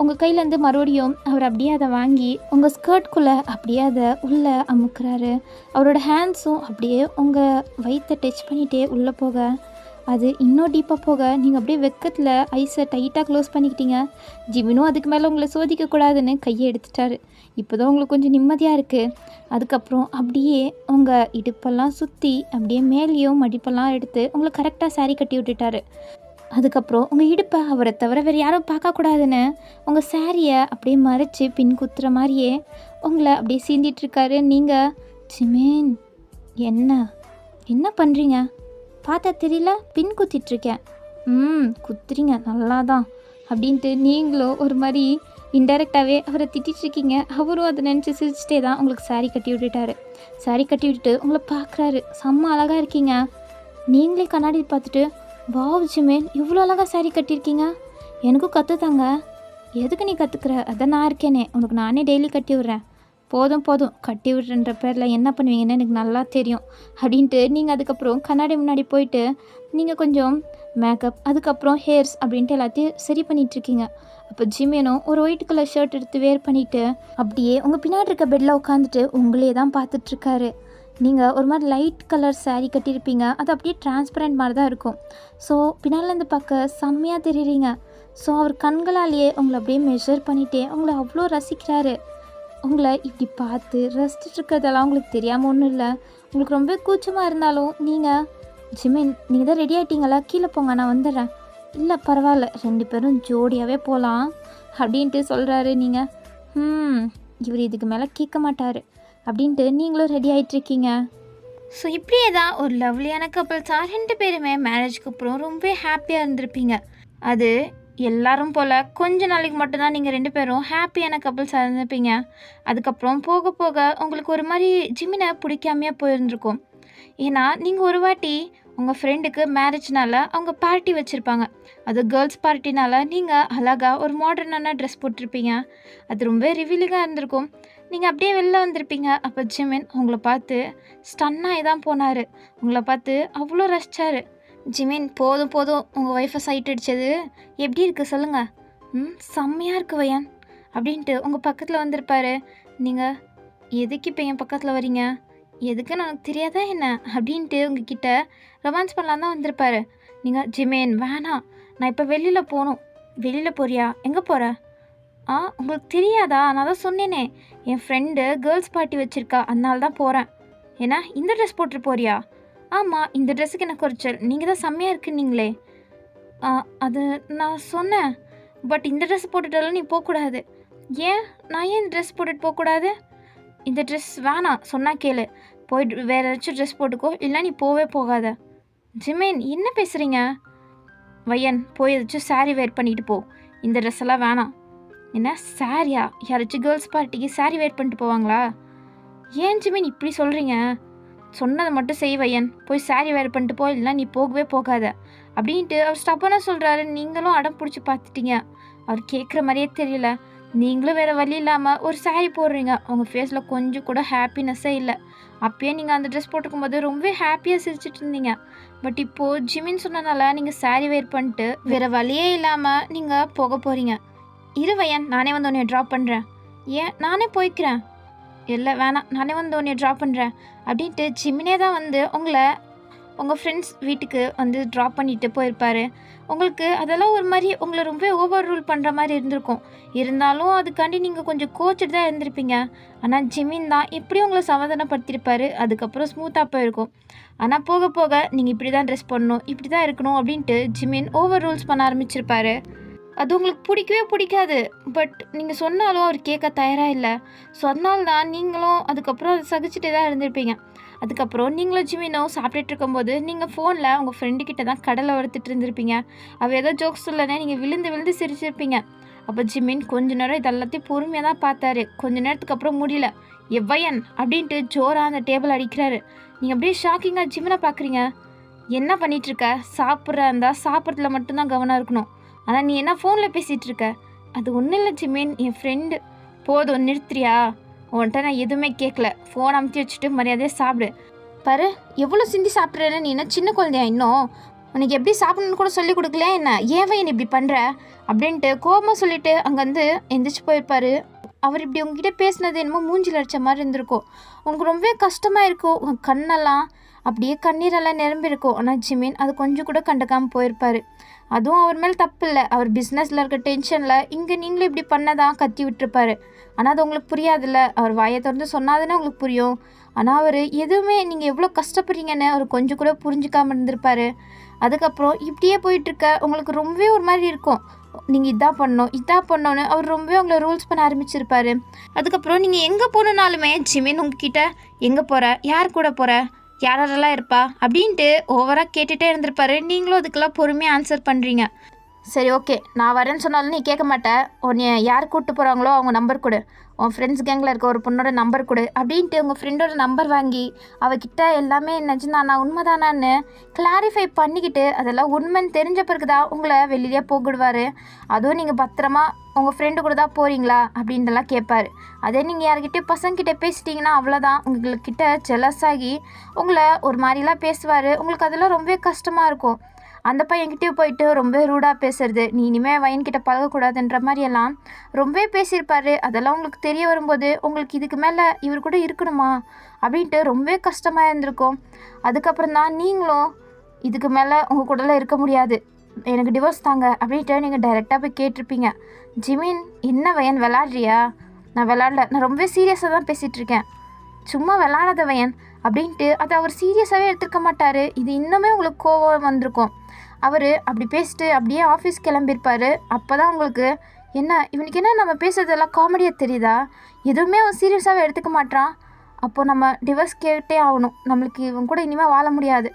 உங்கள் கையிலேருந்து மறுபடியும் அவர் அப்படியே அதை வாங்கி உங்கள் ஸ்கர்ட்குள்ளே அப்படியே அதை உள்ளே அமுக்குறாரு. அவரோட ஹேண்ட்ஸும் அப்படியே உங்கள் வயிற்றை டச் பண்ணிகிட்டே உள்ளே போக அது இன்னும் டீப்பாக போக நீங்கள் அப்படியே வெக்கத்தில் ஐஸை டைட்டாக க்ளோஸ் பண்ணிக்கிட்டீங்க. ஜிமினும் அதுக்கு மேலே உங்களை சோதிக்கக்கூடாதுன்னு கையை எடுத்துட்டாரு. இப்போ தான் உங்களுக்கு கொஞ்சம் நிம்மதியாக இருக்குது. அதுக்கப்புறம் அப்படியே உங்கள் இடுப்பெல்லாம் சுற்றி அப்படியே மேலேயும் மடிப்பெல்லாம் எடுத்து உங்களை கரெக்டாக சாரீ கட்டி விட்டுட்டாரு. அதுக்கப்புறம் உங்கள் இடுப்பை அவரை தவிர வேறு யாரும் பார்க்கக்கூடாதுன்னு உங்கள் சாரியை அப்படியே மறைச்சி பின் குத்துற மாதிரியே உங்களை அப்படியே சீந்திட்டுருக்காரு. நீங்கள் ஜிமேன் என்ன என்ன பண்ணுறீங்க? பார்த்தா தெரியல, பின் குத்திட்ருக்கேன். குத்துறீங்க நல்லா தான் அப்படின்ட்டு நீங்களும் ஒரு மாதிரி இன்டெரக்டாகவே அவரை திட்டிகிட்ருக்கீங்க. அவரும் அதை நினச்சி சிரிச்சிட்டே தான் உங்களுக்கு சாரீ கட்டி விட்டுட்டாரு. சாரீ கட்டி விட்டுட்டு உங்களை பார்க்குறாரு. செம்ம அழகாக இருக்கீங்க. நீங்களே கண்ணாடி பார்த்துட்டு வாவ் ஜிமேன் இவ்வளோ அழகாக சாரீ கட்டியிருக்கீங்க, எனக்கும் கற்றுத்தாங்க. எதுக்கு நீ கற்றுக்குற? அதை நான் இருக்கேனே, உனக்கு நானே டெய்லி கட்டி விட்றேன். போதும் போதும் கட்டி விடுறன்ற பேரில் என்ன பண்ணுவீங்கன்னு எனக்கு நல்லா தெரியும் அப்படின்ட்டு நீங்கள் அதுக்கப்புறம் கண்ணாடி முன்னாடி போயிட்டு நீங்கள் கொஞ்சம் மேக்கப் அதுக்கப்புறம் ஹேர்ஸ் அப்படின்ட்டு எல்லாத்தையும் சரி பண்ணிகிட்ருக்கீங்க. அப்போ ஜிமேனும் ஒரு ஒயிட் கலர் ஷர்ட் எடுத்து வேர் பண்ணிவிட்டு அப்படியே உங்கள் பின்னாடி இருக்க பெட்டில் உட்காந்துட்டு உங்களே தான் பார்த்துட்ருக்காரு. நீங்கள் ஒரு மாதிரி லைட் கலர் சாரீ கட்டியிருப்பீங்க, அது அப்படியே டிரான்ஸ்பரண்ட் மாதிரி தான் இருக்கும். ஸோ பின்னாலேருந்து பார்க்க செம்மையாக தெரியுறீங்க. ஸோ அவர் கண்களாலேயே உங்களை அப்படியே மெஷர் பண்ணிகிட்டே உங்களை அவ்வளோ ரசிக்கிறாரு. உங்களை இப்படி பார்த்து ரசிச்சுட்ருக்கிறதெல்லாம் உங்களுக்கு தெரியாமல் ஒன்றும் இல்லை. உங்களுக்கு ரொம்ப கூச்சமாக இருந்தாலும் நீங்கள் ஜிமின் நீங்கள் தான் ரெடி ஆகிட்டீங்களா, கீழே போங்க நான் வந்துடுறேன். இல்லை பரவாயில்ல, 2 பேரும் ஜோடியாகவே போகலாம் அப்படின்ட்டு சொல்கிறாரு. நீங்கள் இவர் இதுக்கு மேலே கேட்க மாட்டார் அப்படின்ட்டு நீங்களும் ரெடி ஆகிட்ருக்கீங்க. ஸோ இப்படியே தான் ஒரு லவ்லியான கப்பிள்ஸாக 2 பேருமே மேரேஜ்க்கு அப்புறம் ரொம்ப ஹாப்பியாக இருந்திருப்பீங்க. அது எல்லாரும் போல் கொஞ்ச நாளைக்கு மட்டும்தான் நீங்கள் 2 பேரும் ஹாப்பியான கப்பிள்ஸாக இருந்திருப்பீங்க. அதுக்கப்புறம் போக போக உங்களுக்கு ஒரு மாதிரி ஜிமினை பிடிக்காமையாக போயிருந்துருக்கும். ஏன்னா நீங்கள் ஒரு வாட்டி உங்கள் ஃப்ரெண்டுக்கு மேரேஜ்னால அவங்க பார்ட்டி வச்சுருப்பாங்க, அது கேர்ள்ஸ் பார்ட்டினால நீங்கள் அழகாக ஒரு மாடர்னான ட்ரெஸ் போட்டிருப்பீங்க. அது ரொம்ப ரிவீலிங்காக இருந்திருக்கும். நீங்கள் அப்படியே வெளில வந்திருப்பீங்க. அப்போ ஜிமின் உங்களை பார்த்து ஸ்டன்னாகி தான் போனார். உங்களை பார்த்து அவ்வளோ ரசித்தார். ஜிமின் போதும் போதும் உங்கள் ஒய்ஃபை சைட் அடித்தது எப்படி இருக்குது சொல்லுங்கள். செம்மையாக இருக்குது வயன் அப்படின்ட்டு உங்கள் பக்கத்தில் வந்திருப்பார். நீங்கள் எதுக்கு இப்போ என் பக்கத்தில் வரீங்க, எதுக்குன்னு எனக்கு தெரியாதா என்ன அப்படின்ட்டு உங்ககிட்ட ரொமான்ஸ் பண்ணலாம் தான் வந்திருப்பார். நீங்கள் ஜிமேன் வேணாம், நான் இப்போ வெளியில் போகணும். வெளியில் போறியா? எங்கே போகிற? உங்களுக்கு தெரியாதா? நான் தான் சொன்னேனே, என் ஃப்ரெண்டு கேர்ள்ஸ் பார்ட்டி வச்சுருக்கா, அதனால தான் போகிறேன். ஏன்னா இந்த ட்ரெஸ் போட்டுட்டு போறியா? ஆமாம், இந்த ட்ரெஸ்ஸுக்கு எனக்கு குறைச்சல், நீங்கள் தான் செம்மையாக இருக்குன்னீங்களே. அது நான் சொன்னேன், பட் இந்த ட்ரெஸ் போட்டுட்டாலும் நீ போகக்கூடாது. ஏன்? நான் ஏன் இந்த ட்ரெஸ் போட்டுட்டு போகக்கூடாது? இந்த ட்ரெஸ் வேணாம், சொன்னால் கேளு, போயிட்டு வேறு ஏதாச்சும் ட்ரெஸ் போட்டுக்கோ, இல்லை நீ போவே போகாத. ஜிமேன் என்ன பேசுகிறீங்க? வையன் போய் ஏதாச்சும் சாரீ வேர் பண்ணிட்டு போ, இந்த ட்ரெஸ் எல்லாம் வேணாம். என்ன சாரியா? யாராச்சும் கேர்ள்ஸ் பார்ட்டிக்கு சாரீ வேர் பண்ணிட்டு போவாங்களா? ஏன் ஜிமேன் இப்படி சொல்கிறீங்க? சொன்னதை மட்டும் செய் வையன், போய் சாரீ வேர் பண்ணிட்டு போ, இல்லைனா நீ போகவே போகாத அப்படின்ட்டு அவர் ஸ்டப்பனாக சொல்கிறாரு. நீங்களும் அடம் பிடிச்சி பார்த்துட்டீங்க. அவர் கேட்குற மாதிரியே தெரியல. நீங்களும் வேறு வழி இல்லாமல் ஒரு சாரீ போடுறீங்க. உங்கள் ஃபேஸில் கொஞ்சம் கூட ஹாப்பினஸ்ஸே இல்லை. அப்பயே நீங்கள் அந்த ட்ரெஸ் போட்டுக்கும் போது ரொம்ப ஹாப்பியாக சிரிச்சிட்டு இருந்தீங்க. பட் இப்போது ஜிமின் சொன்னனால நீங்கள் சாரீ வேர் பண்ணிட்டு வேறு வழியே இல்லாமல் நீங்கள் போக போகிறீங்க. இரு வையன், நானே வந்து உன்னை ட்ராப் பண்ணுறேன். ஏன்? நானே போய்க்கிறேன். இல்லை வேணாம், நானே வந்து உன்னை ட்ராப் பண்ணுறேன் அப்படின்ட்டு ஜிமினே தான் வந்து உங்களை உங்கள் ஃப்ரெண்ட்ஸ் வீட்டுக்கு வந்து ட்ராப் பண்ணிட்டு போயிருப்பார். உங்களுக்கு அதெல்லாம் ஒரு மாதிரி உங்களை ரொம்ப ஓவர் ரூல் பண்ணுற மாதிரி இருந்திருக்கும். இருந்தாலும் அதுக்காண்டி நீங்கள் கொஞ்சம் கோச்சிட்டு தான் இருந்திருப்பீங்க. ஆனால் ஜிமின் தான் எப்படி உங்களை சமாதானப்படுத்தியிருப்பார். அதுக்கப்புறம் ஸ்மூத்தாக போயிருக்கும். ஆனால் போக போக நீங்கள் இப்படி தான் ட்ரெஸ் பண்ணணும், இப்படி தான் இருக்கணும் அப்படின்ட்டு ஜிமின் ஓவர் ரூல்ஸ் பண்ண ஆரம்பிச்சிருப்பார். அது உங்களுக்கு பிடிக்கவே பிடிக்காது. பட் நீங்கள் சொன்னாலும் அவர் கேட்க தயாராக இல்லை. ஸோ அதனால தான் நீங்களும் அதுக்கப்புறம் அதை சகிச்சுட்டே தான் இருந்திருப்பீங்க. அதுக்கப்புறம் நீங்களும் ஜிமினும் சாப்பிட்டுட்டு இருக்கும்போது நீங்கள் ஃபோனில் உங்கள் ஃப்ரெண்டுக்கிட்ட தான் கடலை வறுத்துட்டு இருந்திருப்பீங்க. அவள் ஏதோ ஜோக்ஸ் சொல்லனே நீங்கள் விழுந்து விழுந்து சிரிச்சிருப்பீங்க. அப்போ ஜிமின் கொஞ்ச நேரம் இதெல்லாத்தையும் பொறுமையாக தான் பார்த்தாரு. கொஞ்ச நேரத்துக்கு அப்புறம் முடியல, எவ்வையன் அப்படின்ட்டு ஜோராக அந்த டேபிள் அடிக்கிறாரு. நீங்கள் அப்படியே ஷாக்கிங்காக ஜிமினை பார்க்குறீங்க. என்ன பண்ணிகிட்ருக்க? சாப்பிட்றா இருந்தால் சாப்பிட்றதுல மட்டும்தான் கவனம் இருக்கணும். ஆனால் நீ என்ன ஃபோனில் பேசிகிட்டு இருக்க? அது ஒன்றும் இல்லை ஜிமின், என் ஃப்ரெண்டு. போதும் நிறுத்துறியா? உன்கிட்ட நான் எதுவுமே கேட்கல. ஃபோன் அமுத்தி வச்சுட்டு மரியாதையாக சாப்பிடு. பாரு எவ்வளோ சிந்தி சாப்பிட்றேன்னு, நீ என்ன சின்ன குழந்தையா இன்னும்? உனக்கு எப்படி சாப்பிடணுன்னு கூட சொல்லி கொடுக்கலையா என்ன? ஏன் வயன் இப்படி பண்ணுற அப்படின்ட்டு கோபமாக சொல்லிட்டு அங்கேருந்து எந்திரிச்சு போயிருப்பாரு. அவர் இப்படி உங்ககிட்ட பேசினது என்னமோ மூஞ்சில் அடித்த மாதிரி இருந்திருக்கும். உங்களுக்கு ரொம்பவே கஷ்டமாக இருக்கும். உங்கள் கண்ணெல்லாம் அப்படியே கண்ணீரெல்லாம் நிரம்பியிருக்கும். ஆனால் ஜிமின் அது கொஞ்சம் கூட கண்டுக்காமல் போயிருப்பார். அதுவும் அவர் மேலே தப்பு இல்லை. அவர் பிஸ்னஸில் இருக்க டென்ஷனில் இங்கே நீங்களும் இப்படி பண்ணதான் கத்தி விட்டுருப்பாரு. ஆனால் அது உங்களுக்கு புரியாதுல்ல. அவர் வாயை திறந்து சொன்னாதுன்னு உங்களுக்கு புரியும். ஆனால் அவர் எதுவுமே நீங்கள் எவ்வளோ கஷ்டப்படுறீங்கன்னு அவர் கொஞ்சம் கூட புரிஞ்சுக்காமல் இருந்திருப்பார். அதுக்கப்புறம் இப்படியே போயிட்டுருக்க உங்களுக்கு ரொம்பவே ஒரு மாதிரி இருக்கும். நீங்கள் இதான் பண்ணணும்னு அவர் ரொம்பவே உங்களை ரூல்ஸ் பண்ண ஆரம்பிச்சிருப்பார். அதுக்கப்புறம் நீங்கள் எங்கே போகணுன்னாலுமே ஜிமின் உங்ககிட்ட எங்கே போகிற, யார் கூட போகிற, யாரெல்லாம் இருப்பா அப்படின்ட்டு ஓவராக கேட்டுகிட்டே இருந்திருப்பாரு. நீங்களும் அதுக்கெல்லாம் பொறுமையாக ஆன்சர் பண்ணுறீங்க. சரி ஓகே, நான் வரேன்னு சொன்னாலும் நீ கேட்க மாட்டேன். உன்னை யார் கூப்பிட்டு போகிறாங்களோ அவங்க நம்பர் கொடு, உன் ஃப்ரெண்ட்ஸ் கேங்கில் இருக்க ஒரு பொண்ணோட நம்பர் கொடு அப்படின்ட்டு உங்கள் ஃப்ரெண்டோட நம்பர் வாங்கி அவகிட்ட எல்லாமே நினச்சினா உண்மைதானான்னு கிளாரிஃபை பண்ணிக்கிட்டு அதெல்லாம் உண்மைன்னு தெரிஞ்ச பிறகு தான் உங்களை வெளியே போகிடுவார். அதுவும் நீங்கள் பத்திரமா உங்கள் ஃப்ரெண்டு கூட தான் போகிறீங்களா அப்படின்ட்டுலாம் கேட்பார். அதே நீங்கள் யார்கிட்டே பசங்கிட்ட பேசிட்டிங்கன்னா அவ்வளோதான், உங்கள்கிட்ட ஜெலஸ் ஆகி உங்களை ஒரு மாதிரிலாம் பேசுவார். உங்களுக்கு அதெல்லாம் ரொம்பவே கஷ்டமாக இருக்கும். அந்த பையன்கிட்டே போயிட்டு ரொம்ப ரூடாக பேசுறது, நீ இனிமேல் வயன்கிட்ட பழகக்கூடாதுன்ற மாதிரியெல்லாம் ரொம்பவே பேசியிருப்பார். அதெல்லாம் உங்களுக்கு தெரிய வரும்போது உங்களுக்கு இதுக்கு மேலே இவர் கூட இருக்கணுமா அப்படின்ட்டு ரொம்பவே கஷ்டமாக இருந்திருக்கும். அதுக்கப்புறம் தான் நீங்களும் இதுக்கு மேலே உங்கள் கூடலாம் இருக்க முடியாது, எனக்கு டிவோர்ஸ் தாங்க அப்படின்ட்டு நீங்கள் டைரெக்டாக போய் கேட்டிருப்பீங்க. ஜிமின் என்ன வயன் விளாட்றியா? நான் விளாட்ல, நான் ரொம்பவே சீரியஸாக தான் பேசிகிட்ருக்கேன், சும்மா விளாடாத வயன் அப்படின்ட்டு அதை அவர் சீரியஸாகவே எடுத்துருக்க மாட்டார். இது இன்னுமே உங்களுக்கு கோவம் வந்திருக்கும். அவர் அப்படி பேசிட்டு அப்படியே ஆஃபீஸ் கிளம்பியிருப்பார். அப்போ தான் உங்களுக்கு என்ன இவனுக்கு என்ன நம்ம பேசுறதெல்லாம் காமெடியாக தெரியுதா, எதுவுமே அவன் சீரியஸாகவே எடுத்துக்க மாட்டான், அப்போது நம்ம டிவோர்ஸ் கேட்டே ஆகணும், நம்மளுக்கு இவன் கூட இனிமேல் வாழ முடியாது,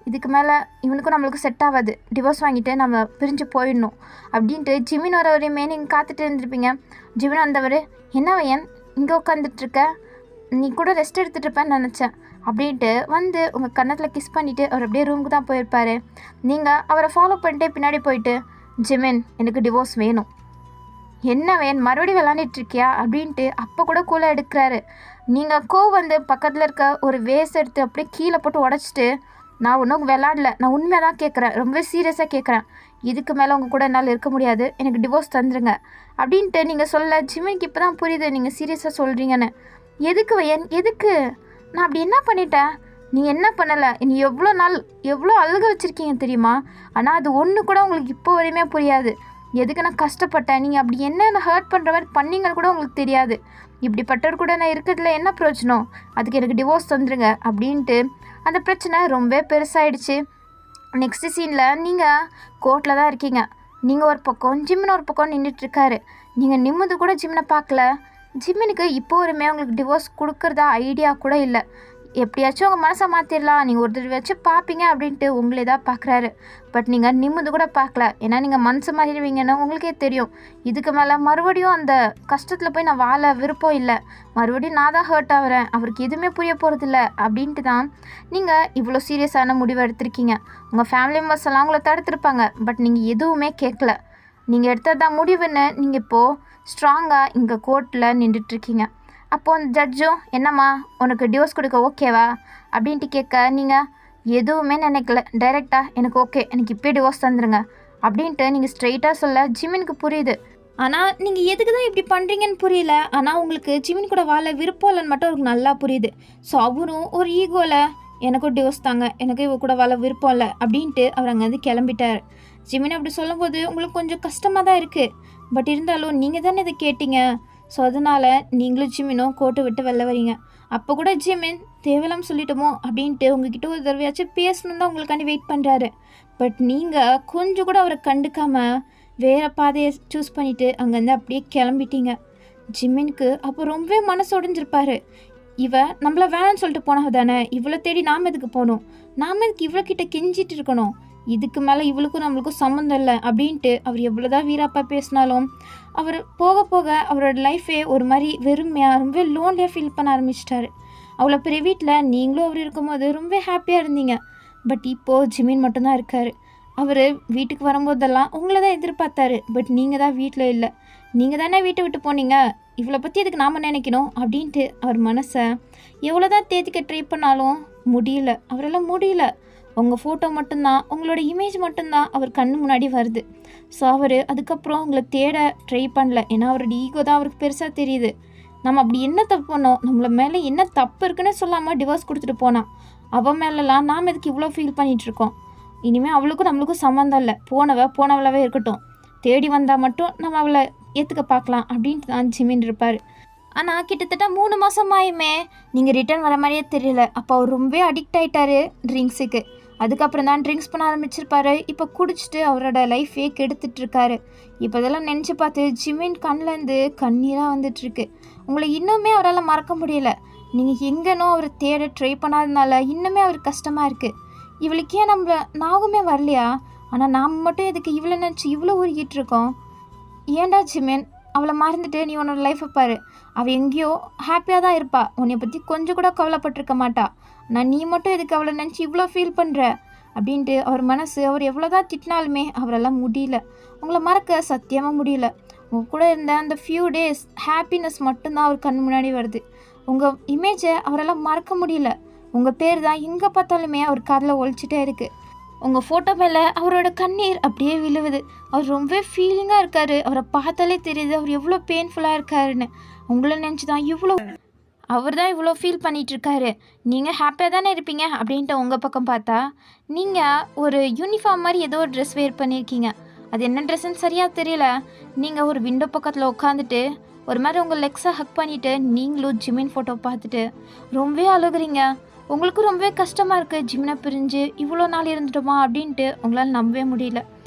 இதுக்கு மேலே இவனுக்கும் நம்மளுக்கு செட் ஆகாது, டிவோர்ஸ் வாங்கிட்டு நம்ம பிரிஞ்சு போயிடணும் அப்படின்ட்டு ஜிமின் வரவரையுமே நீங்கள் காத்துட்டு இருந்திருப்பீங்க. ஜிமின் வந்தவர், என்ன வயன் இங்கே உட்காந்துட்ருக்க, நீ கூட ரெஸ்ட் எடுத்துகிட்டு இருப்பேன்னு நினச்சேன் அப்படின்ட்டு வந்து உங்கள் கன்னத்தில் கிஸ் பண்ணிவிட்டு அவர் அப்படியே ரூமுக்கு தான் போயிருப்பார். நீங்கள் அவரை ஃபாலோ பண்ணிட்டு பின்னாடி போயிட்டு, ஜிமின் எனக்கு டிவோர்ஸ் வேணும். என்ன வேணும் மறுபடியும் விளாண்டுட்ருக்கியா அப்படின்ட்டு அப்போ கூட கூலாக எடுக்கிறாரு. நீங்கள் வந்து பக்கத்தில் இருக்க ஒரு வேஸ் எடுத்து அப்படியே கீழே போட்டு உடச்சிட்டு, நான் ஒன்றும் விளாடல, நான் உண்மையாக தான் கேட்குறேன், ரொம்ப சீரியஸாக கேட்குறேன், இதுக்கு மேலே உங்கள் கூட என்னால் இருக்க முடியாது, எனக்கு டிவோர்ஸ் தந்துருங்க அப்படின்ட்டு நீங்கள் சொல்ல ஜிமினுக்கு இப்போ தான் புரியுது நீங்கள் சீரியஸாக சொல்கிறீங்கன்னு. எதுக்கு வயன் எதுக்கு? நான் அப்படி என்ன பண்ணிட்டேன்? நீங்கள் என்ன பண்ணலை, நீ எவ்வளோ அழுக வச்சுருக்கீங்க தெரியுமா? ஆனால் அது ஒன்று கூட உங்களுக்கு இப்போ வரையுமே புரியாது. எதுக்கு நான் கஷ்டப்பட்டேன், நீங்கள் அப்படி என்ன ஹர்ட் பண்ணுற மாதிரி பண்ணீங்கன்னு கூட உங்களுக்கு தெரியாது. இப்படிப்பட்டவர் கூட நான் இருக்கிறதுல என்ன பிரயோஜனம், அதுக்கு எனக்கு டிவோர்ஸ் தந்துருங்க அப்படின்ட்டு அந்த பிரச்சனை ரொம்ப பெருசாகிடுச்சு. நெக்ஸ்ட்டு சீனில் நீங்கள் கோர்ட்டில் தான் இருக்கீங்க. நீங்கள் ஒரு பக்கம் ஜிம்மின் ஒரு பக்கம் நின்றுட்டுருக்காரு. நீங்கள் நிம்மது கூட ஜிம்மினை பார்க்கல. ஜிம்மினுக்கு இப்போ வரையுமே உங்களுக்கு டிவோர்ஸ் கொடுக்குறதா ஐடியா கூட இல்லை. எப்படியாச்சும் உங்கள் மனசை மாற்றிடலாம், நீங்கள் ஒரு தடவை வச்சு பார்ப்பீங்க அப்படின்ட்டு உங்களே தான் பார்க்குறாரு. பட் நீங்கள் நிம்மது கூட பார்க்கல. ஏன்னா நீங்கள் மனசு மாறிடுவீங்கன்னு உங்களுக்கே தெரியும். இதுக்கு மேலே மறுபடியும் அந்த கஷ்டத்தில் போய் நான் வாழ விருப்பம் இல்லை, மறுபடியும் நான் தான் ஹர்ட் ஆகிறேன், அவருக்கு எதுவுமே புரிய போகிறதில்ல அப்படின்ட்டு தான் நீங்கள் இவ்வளோ சீரியஸான முடிவு எடுத்திருக்கீங்க. உங்கள் ஃபேமிலி மெம்பர்ஸ் எல்லாம் உங்களை தடுத்துருப்பாங்க, பட் நீங்கள் எதுவுமே கேட்கல. நீங்கள் எடுத்தது தான் முடிவுன்னு நீங்கள் இப்போது ஸ்ட்ராங்காக இங்கே கோர்ட்டில் நின்றுட்டுருக்கீங்க. அப்போது அந்த ஜட்ஜும், என்னம்மா உனக்கு டிவோர்ஸ் கொடுக்க ஓகேவா அப்படின்ட்டு கேட்க, நீங்கள் எதுவுமே நினைக்கல, டைரெக்டாக எனக்கு ஓகே, எனக்கு இப்போ டிவோர்ஸ் தந்துருங்க அப்படின்ட்டு நீங்கள் ஸ்ட்ரெயிட்டாக சொல்ல ஜிமினுக்கு புரியுது. ஆனால் நீங்கள் எதுக்கு தான் இப்படி பண்ணுறீங்கன்னு புரியல. ஆனால் உங்களுக்கு ஜிமின் கூட வாழ விருப்பம் இல்லைன்னு மட்டும் அவருக்கு நல்லா புரியுது. ஸோ அவரும் ஒரு ஈகோவில் எனக்கும் டிவோர்ஸ் தாங்க, எனக்கு இவ கூட வாழ விருப்பம் இல்லை அப்படின்ட்டு அவர் அங்கேருந்து கிளம்பிட்டார். ஜிமின் அப்படி சொல்லும்போது உங்களுக்கு கொஞ்சம் கஷ்டமாக தான் இருக்குது. பட் இருந்தாலும் நீங்கள் தானே இதை கேட்டீங்க, ஸோ அதனால் நீங்களும் ஜிமினும் கோர்ட்டை விட்டு வெளில வரீங்க. அப்போ கூட ஜிமின் தேவையில்லாமல் சொல்லிட்டோமோ அப்படின்ட்டு உங்ககிட்ட ஒரு தடவையாச்சும் பேசணும் தான் உங்களுக்காண்டி வெயிட் பண்ணுறாரு. பட் நீங்கள் கொஞ்சம் கூட அவரை கண்டுக்காமல் வேறு பாதையை சூஸ் பண்ணிவிட்டு அங்கேருந்து அப்படியே கிளம்பிட்டீங்க. ஜிமினுக்கு அப்போ ரொம்பவே மனசு உடைஞ்சிருப்பாரு. இவ நம்மள வேணான்னு சொல்லிட்டு போனவ தானே, இவ்வளோ தேடி நாம் எதுக்கு போகணும், நாம் எதுக்கு இவ்வளோ கிட்ட கெஞ்சிட்டு இருக்கணும், இதுக்கு மேலே இவளுக்கும் நம்மளுக்கும் சம்மந்தம் இல்லை அப்படின்ட்டு அவர் எவ்வளோதான் வீராப்பா பேசினாலும் அவர் போக போக அவரோட லைஃபே ஒரு மாதிரி வெறுமையாக ரொம்ப லோன்லியாக ஃபீல் பண்ண ஆரம்பிச்சிட்டாரு. அவ்வளோ பெரிய வீட்டில் நீங்களும் அவர் இருக்கும்போது ரொம்ப ஹாப்பியாக இருந்தீங்க. பட் இப்போது ஜிமின் மட்டும்தான் இருக்கார். அவர் வீட்டுக்கு வரும்போதெல்லாம் உங்களை தான் எதிர்பார்த்தாரு. பட் நீங்கள் தான் வீட்டில் இல்லை, நீங்கள் தானே வீட்டை விட்டு போனீங்க, இவளை பற்றி எதுக்கு நாம் நினைக்கணும் அப்படின்ட்டு அவர் மனசை எவ்வளோ தான் தேத்திக்க ட்ரை பண்ணாலும் முடியல, அவரால் முடியல. உங்கள் ஃபோட்டோ மட்டும்தான், உங்களோட இமேஜ் மட்டும்தான் அவர் கண்ணு முன்னாடி வருது. ஸோ அவர் அதுக்கப்புறம் உங்களை தேட ட்ரை பண்ணல. ஏன்னா அவரோட ஈகோ தான் அவருக்கு பெருசாக தெரியுது. நம்ம அப்படி என்ன தப்பு பண்ணோம், நம்மளை மேலே என்ன தப்பு இருக்குன்னு சொல்லாமல் டிவோர்ஸ் கொடுத்துட்டு போனான். அவன் மேலெலாம் நாம் எதுக்கு இவ்வளோ ஃபீல் பண்ணிகிட்ருக்கோம்? இனிமேல் அவளுக்கும் நம்மளுக்கும் சம்மந்தம் இல்லை, போனவளாவே இருக்கட்டும். தேடி வந்தால் மட்டும் நம்ம அவளை ஏற்றுக்க பார்க்கலாம் அப்படின்ட்டு தான் ஜிமின் இருப்பார். ஆனால் கிட்டத்தட்ட 3 மாதம் ஆயுமே நீங்கள் ரிட்டர்ன் வர மாதிரியே தெரியல. அப்போ அவர் ரொம்பவே அடிக்ட் ஆகிட்டாரு ட்ரிங்க்ஸுக்கு. அதுக்கப்புறம் தான் ட்ரிங்க்ஸ் பண்ண ஆரம்பிச்சிருப்பாரு. இப்போ குடிச்சிட்டு அவரோட லைஃபே கெடுத்துட்ருக்காரு. இப்போ இதெல்லாம் நினச்சி பார்த்து ஜிமின் கண்ணிலேருந்து கண்ணீராக வந்துட்டுருக்கு. உங்களை இன்னுமே அவரால் மறக்க முடியல. நீங்கள் எங்கேனோ அவரை தேட ட்ரை பண்ணாததுனால இன்னுமே அவருக்கு கஷ்டமாக இருக்குது. இவளுக்கே நாகுமே வரலையா? ஆனால் நாம் மட்டும் எதுக்கு இவ்வளோ நினச்சி இவ்வளோ உருகிட்டு இருக்கோம்? ஏன்டா ஜிமின், அவளை மறந்துட்டு நீ உன்னோட லைஃப்பை பாரு. அவள் எங்கேயோ ஹாப்பியாக தான் இருப்பா, உன்னை பற்றி கொஞ்சம் கூட கவலைப்பட்டிருக்க மாட்டா. நான் நீ மட்டும் எதுக்கு அவளை நினச்சி இவ்வளோ ஃபீல் பண்ணுற அப்படின்ட்டு அவர் மனசு அவர் எவ்வளோ தான் திட்டினாலுமே அவரெல்லாம் முடியல. உங்களை மறக்க சத்தியமாக முடியல. உங்கள் கூட இருந்த அந்த ஃபியூ டேஸ் ஹாப்பினஸ் மட்டும்தான் அவர் கண் முன்னாடி வருது. உங்கள் இமேஜை அவரெல்லாம் மறக்க முடியல. உங்கள் பேர் தான் எங்கே பார்த்தாலுமே அவர் காதில் ஒழிச்சிட்டே இருக்குது. உங்கள் ஃபோட்டோ மேலே அவரோட கண்ணீர் அப்படியே விழுவுது. அவர் ரொம்ப ஃபீலிங்காக இருக்கார். அவரை பார்த்தாலே தெரியுது அவர் எவ்வளோ பெயின்ஃபுல்லாக இருக்காருன்னு. உங்களை நினச்சி தான் அவர் தான் இவ்வளோ ஃபீல் பண்ணிகிட்ருக்காரு. நீங்கள் ஹாப்பியாக தானே இருப்பீங்க அப்படின்ட்டு உங்கள் பக்கம் பார்த்தா நீங்கள் ஒரு யூனிஃபார்ம் மாதிரி ஏதோ ஒரு ட்ரெஸ் வேர் பண்ணியிருக்கீங்க. அது என்ன ட்ரெஸ்ஸுன்னு சரியாக தெரியல. நீங்கள் ஒரு விண்டோ பக்கத்தில் உட்காந்துட்டு ஒரு மாதிரி உங்கள் லெக்ஸை ஹக் பண்ணிவிட்டு நீங்களும் ஜிமின் ஃபோட்டோ பார்த்துட்டு ரொம்பவே அழுகுறீங்க. உங்களுக்கு ரொம்பவே கஷ்டமாக இருக்குது. ஜிமினை பிரிஞ்சு இவ்வளோ நாள் இருந்துட்டோமா அப்படின்ட்டு உங்களால் நம்பவே முடியல.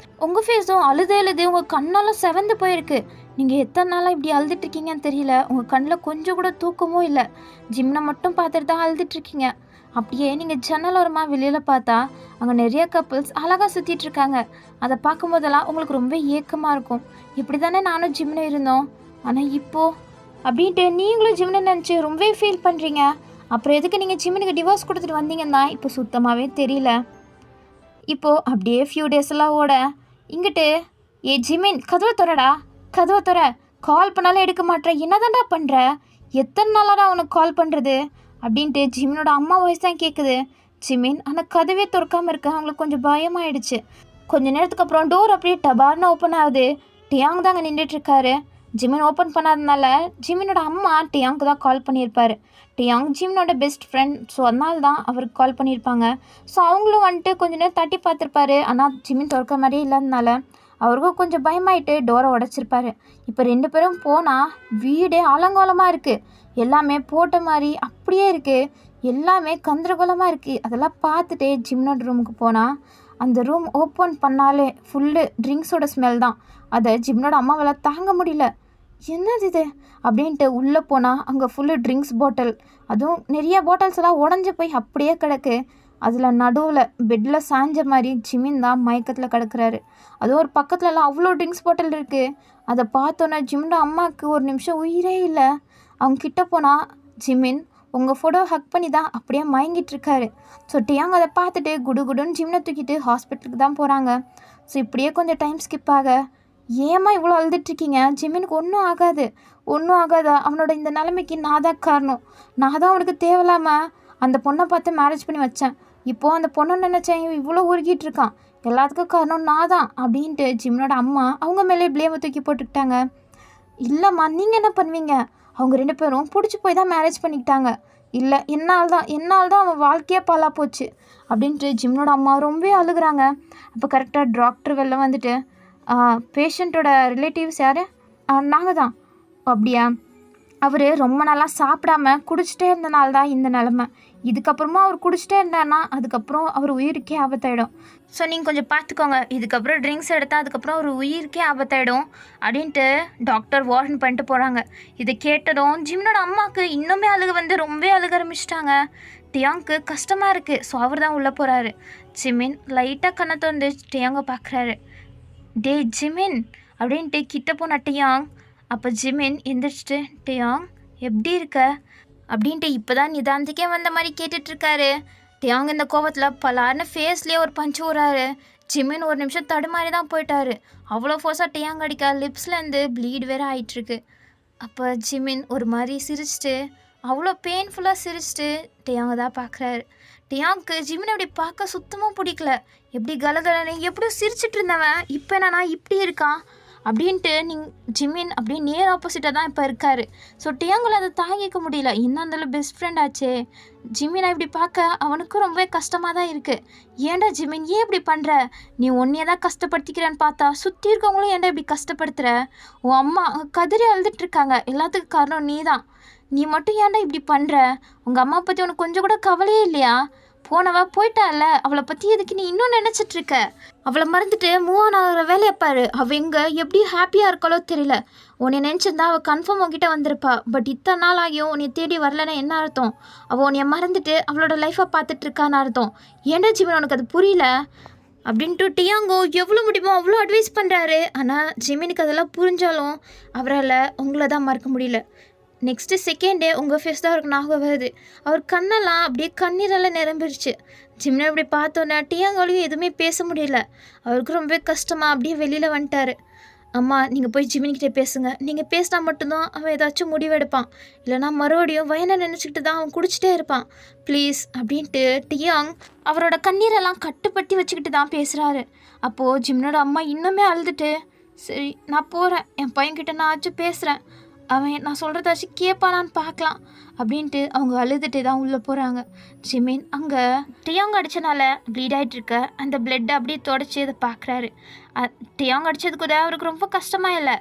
உங்கள் ஃபேஸும் அழுது உங்கள் கண்ணெல்லாம் செவந்து போயிருக்கு. நீங்கள் எத்தனை நாளாக இப்படி அழுதுட்ருக்கீங்கன்னு தெரியல. உங்கள் கண்ணில் கொஞ்சம் கூட தூக்கமும் இல்லை. ஜிம்னை மட்டும் பார்த்துட்டு தான் அழுதுட்ருக்கீங்க. அப்படியே நீங்கள் ஜன்னல் ஓரமாக வெளியில் பார்த்தா அங்கே நிறைய கப்புள்ஸ் அழகாக சுற்றிட்டுருக்காங்க. அதை பார்க்கும்போதெல்லாம் உங்களுக்கு ரொம்ப ஏக்கமாக இருக்கும். இப்படி தானே நானும் ஜிம்னு இருந்தோம், ஆனால் இப்போது அப்படின்ட்டு நீங்களும் ஜிம்னு நினச்சி ரொம்பவே ஃபீல் பண்ணுறீங்க. அப்புறம் எதுக்கு நீங்கள் ஜிம்னுக்கு டிவோர்ஸ் கொடுத்துட்டு வந்தீங்கன்னா இப்போ சுத்தமாகவே தெரியல. இப்போது அப்படியே ஃபியூ டேஸ் எல்லாம் ஓட இங்கிட்டு ஜிமின் கதவை துற கால் பண்ணாலும் எடுக்க மாட்டேற, என்னதான்டா பண்ணுற, எத்தனை நாளாடா உனக்கு கால் பண்ணுறது அப்படின்ட்டு ஜிமினோட அம்மா வாய்ஸ் தான் கேட்குது. ஜிமின் அந்த கதவே திறக்காமல் இருக்க அவங்களுக்கு கொஞ்சம் பயமாயிடுச்சு. கொஞ்சம் நேரத்துக்கு அப்புறம் டோர் அப்படியே டபார்னு ஓப்பன் ஆகுது. டியாங் தாங்க நின்றுட்டுருக்காரு. ஜிமின் ஓப்பன் பண்ணாதனால ஜிமினோட அம்மா டியாங்க்கு தான் கால் பண்ணியிருப்பார். டியாங் ஜிமினோட பெஸ்ட் ஃப்ரெண்ட், ஸோ அதனால தான் அவருக்கு கால் பண்ணியிருப்பாங்க. ஸோ அவங்களும் வந்துட்டு கொஞ்சம் நேரம் தட்டி பார்த்துருப்பாரு. ஆனால் ஜிமின் திறக்க மாதிரியே இல்லாதனால அவருக்கும் கொஞ்சம் பயமாயிட்டு டோரை உடச்சிருப்பாரு. இப்போ 2 பேரும் போனால் வீடே அலங்கோலமாக இருக்குது. எல்லாமே போட்ட மாதிரி அப்படியே இருக்குது. எல்லாமே கந்தரகோலமாக இருக்குது. அதெல்லாம் பார்த்துட்டே ஜிமினோட ரூமுக்கு போனால் அந்த ரூம் ஓப்பன் பண்ணாலே ஃபுல்லு ட்ரிங்க்ஸோட ஸ்மெல் தான். அதை ஜிமினோட அம்மாவால் தாங்க முடியல. என்னது இது அப்படின்ட்டு உள்ளே போனால் அங்கே ஃபுல்லு ட்ரிங்க்ஸ் பாட்டில், அதுவும் நிறைய பாட்டில்ஸ் எல்லாம் உடஞ்சி போய் அப்படியே கிடக்கு. அதில் நடுவில் பெட்டில் சாஞ்ச மாதிரி ஜிமின் தான் மயக்கத்தில் கிடக்குறாரு. அதுவும் ஒரு பக்கத்துலலாம் அவ்வளோ ட்ரிங்க்ஸ் பாட்டில் இருக்குது. அதை பார்த்தோன்னே ஜிமினோட அம்மாவுக்கு ஒரு நிமிஷம் உயிரே இல்லை. அவங்க கிட்ட போனால் ஜிமின் உங்கள் ஃபோட்டோ ஹக் பண்ணி தான் அப்படியே மயங்கிட்டுருக்காரு. ஸோ டியாங் அதை பார்த்துட்டு குடுன்னு ஜிமினை தூக்கிட்டு ஹாஸ்பிட்டலுக்கு தான் போகிறாங்க. ஸோ இப்படியே கொஞ்சம் டைம் ஸ்கிப் ஆக ஏமா இவ்வளோ அழுதுட்ருக்கீங்க, ஜிமினுக்கு ஒன்றும் ஆகாதா, அவனோட இந்த நிலைமைக்கு நான் தான் காரணம். நான் தான் அவனுக்கு தேவையில்லாமல் அந்த பொண்ணை பார்த்து மேரேஜ் பண்ணி வச்சேன். இப்போது அந்த பொண்ணை நினச்சேன் இவ்வளோ உருகிட்டு இருக்கான், எல்லாத்துக்கும் காரணம் நான் தான் அப்படின்ட்டு ஜிமினோட அம்மா அவங்க மேலே ப்ளேமை தூக்கி போட்டுக்கிட்டாங்க. இல்லைம்மா, நீங்கள் என்ன பண்ணுவீங்க, அவங்க 2 பேரும் பிடிச்சி போய் தான் மேரேஜ் பண்ணிக்கிட்டாங்க. இல்லை என்னால் தான் அவன் வாழ்க்கையே பாலா போச்சு அப்படின்ட்டு ஜிமினோட அம்மா ரொம்ப அழுகுறாங்க. அப்போ கரெக்டாக டாக்டர் வெளில வந்துட்டு பேஷண்ட்டோட ரிலேட்டிவ்ஸ் யார், நாங்கள் தான். அப்படியா, அவர் ரொம்ப நாளாக சாப்பிடாம குடிச்சிட்டே இருந்தனால தான் இந்த நிலமை. இதுக்கப்புறமா அவர் குடிச்சிட்டே இருந்தார்னா அதுக்கப்புறம் அவர் உயிருக்கே ஆபத்தாயிடும். ஸோ நீங்கள் கொஞ்சம் பார்த்துக்கோங்க, இதுக்கப்புறம் ட்ரிங்க்ஸ் எடுத்தால் அதுக்கப்புறம் ஒரு உயிருக்கே ஆபத்தாயிடும் அப்படின்ட்டு டாக்டர் வார்ன் பண்ணிட்டு போகிறாங்க. இதை கேட்டதும் ஜிமினோட அம்மாவுக்கு இன்னுமே ரொம்ப அழுக ஆரம்பிச்சிட்டாங்க. டியாங்க்கு கஷ்டமாக இருக்குது. ஸோ அவர் தான் உள்ளே போகிறாரு. ஜிமின் லைட்டாக கண்ணை திறந்து டியாங்கை பார்க்குறாரு. டே ஜிமின் அப்படின்ட்டு கிட்ட போன டியாங். அப்போ ஜிமின் எந்திரிச்சிட்டு டியாங் எப்படி இருக்க அப்படின்ட்டு இப்போ தான் நிதானத்துக்கே வந்த மாதிரி கேட்டுட்ருக்காரு. டியாங் இந்த கோவத்தில் பலார்னு ஃபேஸ்லேயே ஒரு பஞ்சு விடுறாரு. ஜிமின் ஒரு நிமிஷம் தடுமாறி தான் போயிட்டாரு. அவ்வளோ ஃபோர்ஸாக டியாங் அடிக்க லிப்ஸ்லேருந்து ப்ளீட் வேறு ஆகிட்டுருக்கு. அப்போ ஜிமின் ஒரு மாதிரி சிரிச்சிட்டு அவ்வளோ பெயின்ஃபுல்லாக சிரிச்சிட்டு டியாங்கை தான் பார்க்குறாரு. டியாங்க்கு ஜிமின் அப்படி பார்க்க சுத்தமாக பிடிக்கல. எப்படி கலகலன்னு எப்படியோ சிரிச்சிட்டு இருந்தவன் இப்போ என்னன்னா இப்படி இருக்கான் அப்படின்ட்டு ஜிமின் அப்படியே நேர் ஆப்போசிட்டாக தான் இப்போ இருக்காரு. ஸோ டியாங்கில் அதை தாங்கிக்க முடியல. இன்னும் இருந்தாலும் பெஸ்ட் ஃப்ரெண்ட் ஆச்சே. ஜிமினை இப்படி பார்க்க அவனுக்கும் ரொம்பவே கஷ்டமாக தான் இருக்குது. ஏன்டா ஜிமின் ஏன் இப்படி பண்ணுற? நீ உன்னையே தான் கஷ்டப்படுத்திக்கிறேன்னு பார்த்தா சுற்றி இருக்கவங்களும் ஏன்டா இப்படி கஷ்டப்படுத்துகிற? உன் அம்மா கதறி அழுதுட்டுருக்காங்க. எல்லாத்துக்கும் காரணம் நீ தான். நீ மட்டும் ஏன்டா இப்படி பண்ணுற? உங்கள் அம்மா பற்றி உனக்கு கொஞ்சம் கூட கவலையே இல்லையா? போனவ போயிட்டால, அவளை பற்றி எதுக்கு நீ இன்னும் நினச்சிட்ருக்க? அவளை மறந்துட்டு மூவ் ஆன் ஆகிற வேலையை பாரு. அவள் எங்கே எப்படி ஹாப்பியாக இருக்காளோ தெரியல. உன்னை நினச்சிருந்தா அவள் கன்ஃபார்ம் உங்ககிட்ட வந்திருப்பா. பட் இத்தனை நாள் ஆகியும் உன்னை தேடி வரலன்னா என்ன அர்த்தம்? அவள் உன்னைய மறந்துட்டு அவளோட லைஃப்பை பார்த்துட்ருக்கான்னு அர்த்தம். ஏன்டா ஜிமின் உனக்கு அது புரியல? அப்படின்ட்டு டியாங்கோ எவ்வளோ முடியுமோ அவ்வளோ அட்வைஸ் பண்ணுறாரு. ஆனால் ஜிமினுக்கு அதெல்லாம் புரிஞ்சாலும் அவரால் உங்களை தான் மறக்க முடியல. நெக்ஸ்ட்டு செகண்டே உங்கள் ஃபேஸ் தான் அவருக்கு ஞாபகம் வருது. அவர் கண்ணெல்லாம் அப்படியே கண்ணீரெல்லாம் நிரம்பிடுச்சு. ஜிமினை அப்படி பார்த்தோன்னே டியாங்கோலையும் எதுவுமே பேச முடியல. அவருக்கு ரொம்பவே கஷ்டமாக அப்படியே வெளியில் வந்துட்டார். அம்மா நீங்கள் போய் ஜிமின்கிட்ட பேசுங்க. நீங்கள் பேசினா மட்டும்தான் அவன் ஏதாச்சும் முடிவெடுப்பான். இல்லைனா மறுபடியும் வயனை நினச்சிக்கிட்டு தான் அவன் குடிச்சிட்டே இருப்பான். ப்ளீஸ் அப்படின்ட்டு டியாங் அவரோட கண்ணீரெல்லாம் கட்டுப்பட்டி வச்சுக்கிட்டு தான் பேசுகிறாரு. அப்போது ஜிமினோட அம்மா இன்னுமே அழுதுட்டு, சரி நான் போகிறேன், என் பையன்கிட்ட நான் ஆச்சும் பேசுகிறேன், அவன் நான் சொல்கிறதாச்சும் கேட்பானான்னு பார்க்கலாம் அப்படின்ட்டு அவங்க அழுதுட்டு தான் உள்ளே போகிறாங்க. ஜிமின் அங்கே டியாங் அடித்தனால ப்ளீட் ஆகிட்டு இருக்க அந்த பிளட்டை அப்படியே தொடச்சி அதை பார்க்குறாரு. டியாங் அடித்தது கூட அவருக்கு ரொம்ப கஷ்டமாக இல்லை.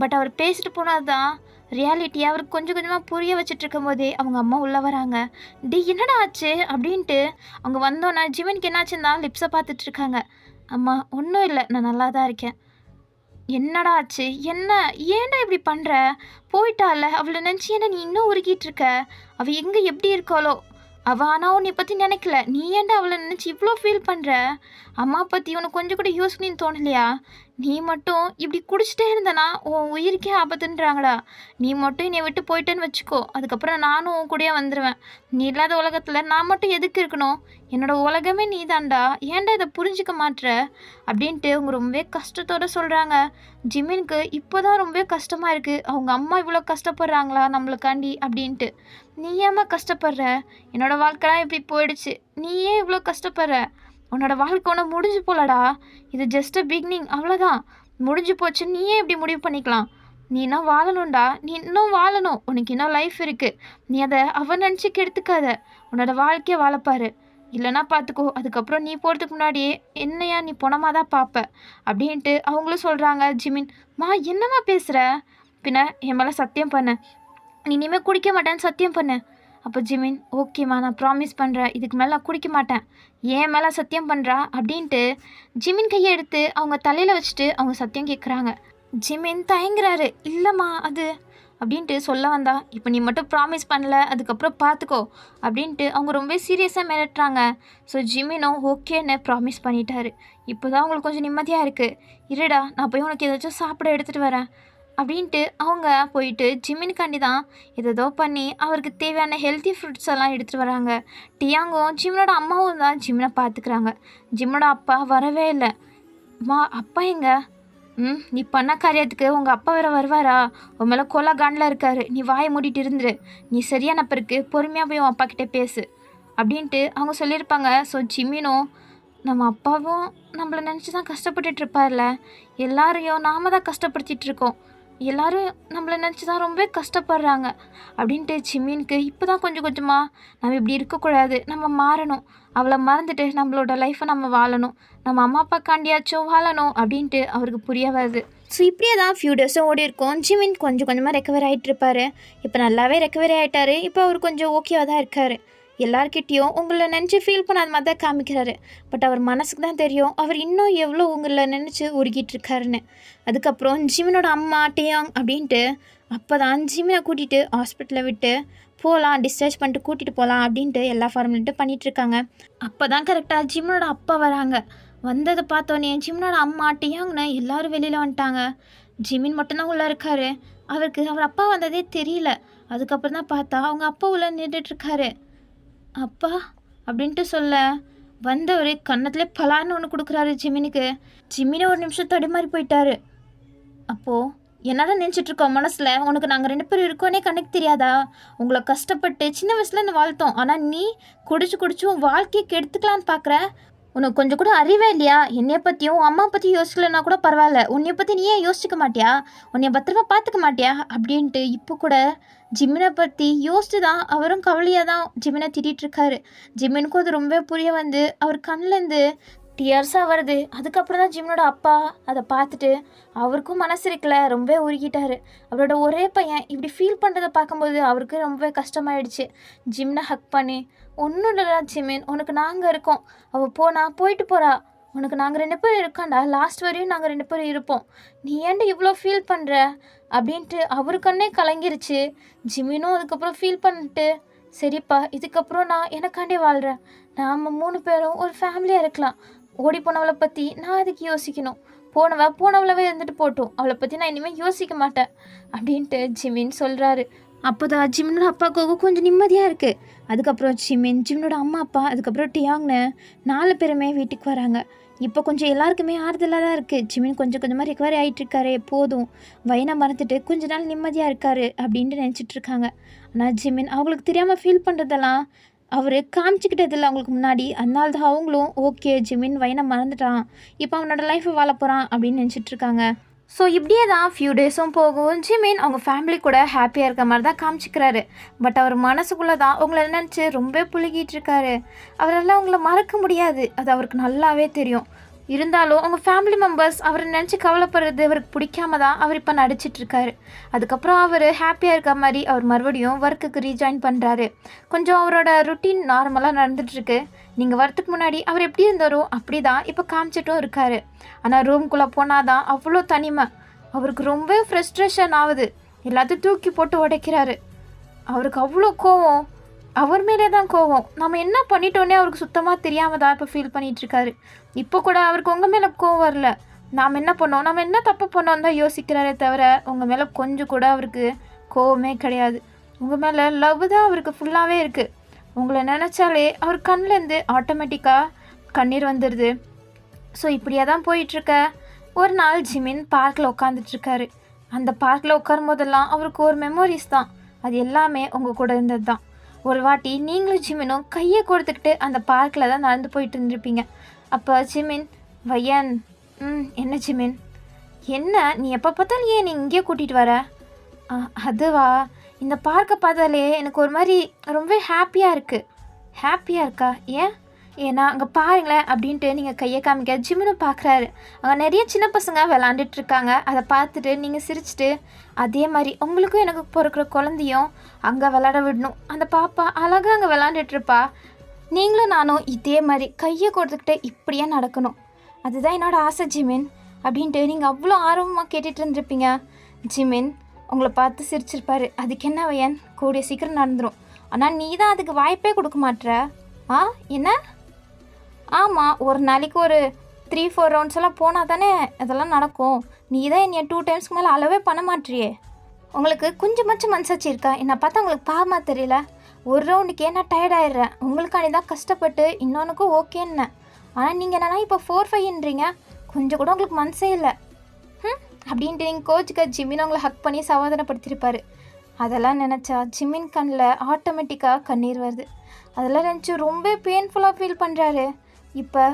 பட் அவர் பேசிட்டு போனது தான் ரியாலிட்டியை அவருக்கு கொஞ்சம் கொஞ்சமாக புரிய வச்சுட்டு இருக்கும் போதே அவங்க அம்மா உள்ளே வராங்க. என்னடா ஆச்சு அப்படின்ட்டு அவங்க வந்தோன்னே ஜிமினுக்கு என்னாச்சுன்னு தான் லிப்ஸை பார்த்துட்ருக்காங்க. அம்மா ஒன்றும் இல்லை, நான் நல்லா தான் இருக்கேன். என்னடா ஆச்சு? என்ன ஏன்டா இப்படி பண்ணுற? போயிட்டால, அவளை நினச்சி ஏன்டா நீ இன்னும் உருகிட்டு இருக்க? அவள் எங்கே எப்படி இருக்காளோ? அவள் ஆனால் உன்னை பற்றி நினைக்கல. நீ ஏன்டா அவளை நினச்சி இவ்வளோ ஃபீல் பண்ணுற? அம்மா பற்றி உனக்கு கொஞ்சம் கூட யூஸ் பண்ணி தோணலையா? நீ மட்டும் இப்படி குடிச்சிட்டே இருந்தனா உன் உயிருக்கே ஆபத்துன்றாங்கடா. நீ மட்டும் என்னை விட்டு போயிட்டேன்னு வச்சுக்கோ, அதுக்கப்புறம் நானும் உன் கூடயே வந்துடுவேன். நீ இல்லாத உலகத்தில் நான் மட்டும் எதுக்கு இருக்கணும்? என்னோட உலகமே நீ தான்டா. ஏன்டா இதை புரிஞ்சிக்க மாட்டுற? அப்படின்ட்டு அவங்க ரொம்பவே கஷ்டத்தோடு சொல்கிறாங்க. ஜிமினுக்கு இப்போ தான் ரொம்பவே கஷ்டமாக இருக்குது. அவங்க அம்மா இவ்வளோ கஷ்டப்படுறாங்களா நம்மளுக்காண்டி அப்படின்ட்டு. நீ ஏம்மா கஷ்டப்படுற? என்னோட வாழ்க்கைலாம் இப்படி போயிடுச்சு, நீ ஏன் இவ்வளோ கஷ்டப்படுற? உன்னோட வாழ்க்கை ஒன்று முடிஞ்சு போலடா. இது ஜஸ்ட் அ பிகினிங், அவ்வளோதான். முடிஞ்சு போச்சு. நீ ஏன் இப்படி முடிவு பண்ணிக்கலாம்? நீ இன்னும் வாழணும்டா. நீ இன்னும் வாழணும். உனக்கு இன்னும் லைஃப் இருக்குது. நீ அதை அவன் நினச்சி கெடுத்துக்காத. உன்னோட வாழ்க்கையை வாழப்பாரு. இல்லைனா பார்த்துக்கோ, அதுக்கப்புறம் நீ போகிறதுக்கு முன்னாடியே என்னையா நீ பொணமாக தான் பார்ப்ப அப்படின்ட்டு அவங்களும் சொல்கிறாங்க. ஜிமின், மா என்னம்மா பேசுகிற? பின்ன என் மேலே சத்தியம் பண்ண, நீ இனிமேல் குடிக்க மாட்டேன்னு சத்தியம் பண்ணு. அப்போ ஜிமின், ஓகேம்மா நான் ப்ராமிஸ் பண்ணுறேன், இதுக்கு மேலே நான் குடிக்க மாட்டேன், ஏன் மேலே சத்தியம் பண்ணுறா அப்படின்ட்டு ஜிமின் கையை எடுத்து அவங்க தலையில் வச்சுட்டு அவங்க சத்தியம் கேட்குறாங்க. ஜிமின் தயங்குறாரு. இல்லைம்மா அது அப்படின்ட்டு சொல்ல வந்தா. இப்போ நீ மட்டும் ப்ராமிஸ் பண்ணல, அதுக்கப்புறம் பார்த்துக்கோ அப்படின்ட்டு அவங்க ரொம்ப சீரியஸாக மிரட்டுறாங்க. ஸோ ஜிமினும் ஓகேன்னு ப்ராமிஸ் பண்ணிட்டாரு. இப்போ தான் அவங்களுக்கு கொஞ்சம் நிம்மதியாக இருக்குது. இருடா நான் போய் உனக்கு ஏதாச்சும் சாப்பிட எடுத்துகிட்டு வரேன் அப்படின்ட்டு அவங்க போயிட்டு ஜிமினுக்காண்டி தான் ஏதோ பண்ணி அவருக்கு தேவையான ஹெல்த்தி ஃப்ரூட்ஸ் எல்லாம் எடுத்துகிட்டு வராங்க. டியாங்கும் ஜிமினோட அம்மாவும் தான் ஜிமினை பார்த்துக்கிறாங்க. ஜிமினோட அப்பா வரவே இல்லை. அப்பா எங்க? நீ பண்ண காரியத்துக்கு உங்கள் அப்பா வேறு வருவாரா? உன் மேலே கொலை காண்டில் இருக்காரு. நீ வாயை மூடிட்டு இருந்துரு. நீ சரியான பிறகு பொறுமையாக போய் உன் அப்பா கிட்டே பேசு அப்படின்ட்டு அவங்க சொல்லியிருப்பாங்க. ஸோ ஜிமினும் நம்ம அப்பாவும் நம்மளை நினச்சி தான் கஷ்டப்பட்டுட்டு இருப்பார்ல, எல்லாரையும் நாம் தான் கஷ்டப்படுத்திகிட்ருக்கோம், எல்லோரும் நம்மளை நினச்சி தான் ரொம்ப கஷ்டப்படுறாங்க அப்படின்ட்டு ஜிமினுக்கு இப்போ தான் கொஞ்சம் கொஞ்சமாக நம்ம இப்படி இருக்கக்கூடாது, நம்ம மாறணும், அவளை மறந்துட்டு நம்மளோட லைஃப்பை நம்ம வாழணும், நம்ம அம்மா அப்பாக்காண்டியாச்சும் வாழணும் அப்படின்ட்டு அவருக்கு புரிய வருது. ஸோ இப்படியே தான் ஃபியூ டேஸும் ஓடி இருக்கும். ஜிமின் கொஞ்சம் கொஞ்சமாக ரெக்கவர் ஆகிட்டு இருப்பார். இப்போ நல்லாவே ரெக்கவரி ஆகிட்டார். இப்போ அவர் கொஞ்சம் ஓகேவாக தான் இருக்கார். எல்லார்கிட்டையும் உங்களை நினச்சி ஃபீல் பண்ணாத மாதிரி தான் காமிக்கிறாரு. பட் அவர் மனசுக்கு தான் தெரியும் அவர் இன்னும் எவ்வளோ உங்களை நினச்சி உருகிட்டு இருக்காருன்னு. அதுக்கப்புறம் ஜிமினோட அம்மா டியாங் அப்படின்ட்டு அப்போ தான் ஜிமினை கூட்டிகிட்டு ஹாஸ்பிட்டலில் விட்டு போகலாம், டிஸ்சார்ஜ் பண்ணிட்டு கூட்டிகிட்டு போகலாம் அப்படின்ட்டு எல்லா ஃபார்மாலிட்டியும் பண்ணிகிட்ருக்காங்க. அப்போ தான் கரெக்டாக ஜிமினோட அப்பா வராங்க. வந்ததை பார்த்தோன்னே ஜிமினோட அம்மா டியாங்னு எல்லோரும் வெளியில் வந்துட்டாங்க. ஜிமின் மட்டும்தான் உள்ளே இருக்கார். அவருக்கு அவர் அப்பா வந்ததே தெரியல. அதுக்கப்புறம் தான் பார்த்தா அவங்க அப்பா உள்ளே நின்றுட்டுருக்காரு. அப்பா அப்படின்ட்டு சொல்ல வந்தவர் கன்னத்துலேயே பலான்னு ஒன்று கொடுக்குறாரு ஜிமினுக்கு. ஜிமினை ஒரு நிமிஷம் தடுமாறி போயிட்டாரு. அப்போது என்னடா நினச்சிட்ருக்கோம் மனசில்? உனக்கு நாங்கள் 2 பேரும் இருக்கோன்னே கண்ணுக்கு தெரியாதா? உங்களை கஷ்டப்பட்டு சின்ன வயசுலேருந்து வளர்த்தோம். ஆனால் நீ குடிச்சு குடிச்சு உன் வாழ்க்கையை கெடுத்துக்கலான்னு பார்க்குற. உனக்கு கொஞ்சம் கூட அறிவே இல்லையா? என்னைய பற்றியும் உன் அம்மா பற்றியும் யோசிக்கலன்னா கூட பரவாயில்ல, உன்னைய பற்றி நீ ஏன் யோசிக்க மாட்டியா? உன்னைய பத்திரமா பார்த்துக்க மாட்டியா அப்படின்ட்டு இப்போ கூட ஜிம்மினை பற்றி யோசிச்சு தான் அவரும் கவலையாக தான் ஜிம்மினை திட்டிகிட்ருக்காரு. ஜிம்மினுக்கும் அது ரொம்ப புரிய வந்து அவர் கண்ணிலேருந்து டியர்ஸாக வருது. அதுக்கப்புறம் தான் ஜிம்னோட அப்பா அதை பார்த்துட்டு அவருக்கும் மனசு இருக்கல, ரொம்ப உருகிட்டாரு. அவரோட ஒரே பையன் இப்படி ஃபீல் பண்ணுறதை பார்க்கும்போது அவருக்கு ரொம்ப கஷ்டமாயிடுச்சு. ஜிம்னை ஹக் பண்ணி, ஒன்றும் இல்லைடா ஜிமின், உனக்கு நாங்கள் இருக்கோம். அவள் போயிட்டு போகிறா, உனக்கு நாங்கள் 2 பேரும் இருக்கோண்டா, லாஸ்ட் வரையும் நாங்கள் 2 பேரும் இருப்போம். நீ ஏன்டா இவ்வளோ ஃபீல் பண்ணுற அப்படின்ட்டு அவருக்கன்னே கலங்கிருச்சு. ஜிமினும் அதுக்கப்புறம் ஃபீல் பண்ணிட்டு, சரிப்பா, இதுக்கப்புறம் நான் எனக்காண்டே வாழ்கிறேன். நாம் 3 பேரும் ஒரு ஃபேமிலியாக இருக்கலாம். ஓடி போனவளை பற்றி நான் அதுக்கு யோசிக்கணும். போனவளவே இருந்துட்டு போட்டோம், அவளை பற்றி நான் இனிமேல் யோசிக்க மாட்டேன் அப்படின்ட்டு ஜிமின் சொல்கிறாரு. அப்போ தான் ஜிமினோட அப்பாவுக்கு கொஞ்சம் நிம்மதியாக இருக்குது. அதுக்கப்புறம் ஜிமினோட அம்மா அப்பா அதுக்கப்புறம் டியாங்னு 4 பேருமே வீட்டுக்கு வராங்க. இப்போ கொஞ்சம் எல்லாருக்குமே ஆறுதலாக தான் இருக்குது. ஜிமின் கொஞ்சம் கொஞ்சமாக ரிகவரி ஆகிட்டுருக்காரு. போதும், வயனை மறந்துட்டு கொஞ்ச நாள் நிம்மதியாக இருக்காரு அப்படின்ட்டு நினச்சிட்ருக்காங்க. ஆனால் ஜிமின் அவங்களுக்கு தெரியாமல் ஃபீல் பண்ணுறதெல்லாம் அவர் காமிச்சிக்கிட்டதில்லை அவங்களுக்கு முன்னாடி. அதனால தான் அவங்களும் ஓகே, ஜிமின் வயனை மறந்துட்டான், இப்போ அவனோட லைஃப்பை வாழ போகிறான் அப்படின்னு நினச்சிட்ருக்காங்க. ஸோ இப்படியே தான் ஃபியூ டேஸும் போகும். ஜிமின் அவங்க ஃபேமிலி கூட ஹாப்பியாக இருக்க மாதிரி தான் காமிச்சிக்கிறாரு. பட் அவர் மனசுக்குள்ளே தான் அவங்கள நினச்சி ரொம்ப புழுகிட்டு இருக்காரு. அவரெல்லாம் அவங்கள மறக்க முடியாது, அது அவருக்கு நல்லாவே தெரியும். இருந்தாலும் அவங்க ஃபேமிலி மெம்பர்ஸ் அவரை நினச்சி கவலைப்படுறது அவருக்கு பிடிக்காம தான் அவர் இப்போ நடிச்சிட்ருக்காரு. அதுக்கப்புறம் அவர் ஹாப்பியாக இருக்க மாதிரி அவர் மறுபடியும் ஒர்க்குக்கு ரீஜாயின் பண்ணுறாரு. கொஞ்சம் அவரோட ருட்டீன் நார்மலாக நடந்துகிட்ருக்கு. நீங்கள் வரத்துக்கு முன்னாடி அவர் எப்படி இருந்தாரோ அப்படி தான் இப்போ காமிச்சிட்டும் இருக்கார். ஆனால் ரூம்குள்ளே போனால் தான் அவ்வளோ தனிமை. அவருக்கு ரொம்ப ஃப்ரஸ்ட்ரேஷன் ஆகுது. எல்லாத்தையும் தூக்கி போட்டு உடைக்கிறாரு. அவருக்கு அவ்வளோ கோவம், அவர் மேலே தான் கோவம். நம்ம என்ன பண்ணிட்டோன்னே அவருக்கு சுத்தமாக தெரியாமல் தான் இப்போ ஃபீல் பண்ணிகிட்ருக்காரு. இப்போ கூட அவருக்கு உங்கள் மேலே கோவம் வரல, நாம் என்ன பண்ணோம், நம்ம என்ன தப்பு பண்ணோம் தான் யோசிக்கிறாரே தவிர உங்கள் மேலே கொஞ்சம் கூட அவருக்கு கோவமே கிடையாது. உங்கள் மேலே லவ் தான் அவருக்கு ஃபுல்லாகவே இருக்குது. உங்களை நினச்சாலே அவர் கண்ணிலேருந்து ஆட்டோமேட்டிக்காக கண்ணீர் வந்துடுது. ஸோ இப்படியே தான் போயிட்டுருக்க. ஒரு நாள் ஜிமின் பார்க்கில் உட்காந்துட்ருக்காரு. அந்த பார்க்கில் உட்காரும் போதெல்லாம் அவருக்கு ஒரு மெமோரிஸ் தான். அது எல்லாமே உங்கள் கூட இருந்தது தான். ஒரு வாட்டி நீங்களும் ஜிமினும் கையை கொடுத்துக்கிட்டு அந்த பார்க்கில் தான் நடந்து போயிட்டு இருந்திருப்பீங்க. அப்போ ஜிமின், வையன், என்ன ஜிமின், என்ன நீ எப்போ பார்த்தாலும் ஏன் நீ இங்கேயே கூட்டிகிட்டு வர? அதுவா, இந்த பார்க்கை பார்த்தாலே எனக்கு ஒரு மாதிரி ரொம்ப ஹாப்பியாக இருக்குது. ஹாப்பியாக இருக்கா? ஏன்னா அங்கே பாருங்களேன் அப்படின்ட்டு நீங்கள் கையை காமிக்க ஜிமினும் பார்க்குறாரு. அங்கே நிறைய சின்ன பசங்க விளாண்டுட்ருக்காங்க. அதை பார்த்துட்டு நீங்கள் சிரிச்சிட்டு, அதே மாதிரி உங்களுக்கும் எனக்கு பிறக்கிற குழந்தையும் அங்கே விளாட விடணும். அந்த பாப்பா அழகாக அங்கே விளாண்டுட்ருப்பா. நீங்களும் நானும் இதே மாதிரி கையை கொடுத்துக்கிட்டு இப்படியே நடக்கணும். அதுதான் என்னோடய ஆசை ஜிமின் அப்படின்ட்டு நீங்கள் அவ்வளோ ஆர்வமாக கேட்டுட்டு இருந்திருப்பீங்க. ஜிமின் உங்களை பார்த்து சிரிச்சிருப்பாரு. அதுக்கு என்ன வையன், கூடிய சீக்கிரம் நடந்துடும். ஆனால் நீ தான் அதுக்கு வாய்ப்பே கொடுக்க மாட்டுற. என்ன? ஆமாம், ஒரு நாளைக்கு ஒரு 3-4 ரவுண்ட்ஸ் எல்லாம் போனால் தானே அதெல்லாம் நடக்கும். நீ தான் என்னை 2 டைம்ஸ்க்கு மேலே அளவே பண்ண மாட்டியே. உங்களுக்கு கொஞ்சமாச்சும் மனசாட்சி இருக்கா? என்னை பார்த்தா உங்களுக்கு பாவமாக தெரியல? ஒரு ரவுண்டுக்கே நான் டயர்டாயிடுறேன். உங்களுக்காண்டி தான் கஷ்டப்பட்டு இன்னொன்றுக்கும் ஓகேன்னு. ஆனால் நீங்கள் என்னன்னா இப்போ 4-5ன்றீங்க. கொஞ்சம் கூட உங்களுக்கு மனசே இல்லை அப்படின்ட்டு நீங்கள் கோச்சுக்க ஜிமின் உங்களை ஹக் பண்ணி சமாதானப்படுத்தியிருப்பார். அதெல்லாம் நினச்சா ஜிமின் கண்ணில் ஆட்டோமேட்டிக்காக கண்ணீர் வருது. அதெல்லாம் நினச்சி ரொம்ப பெயின்ஃபுல்லாக ஃபீல் பண்ணுறாரு. இப்போ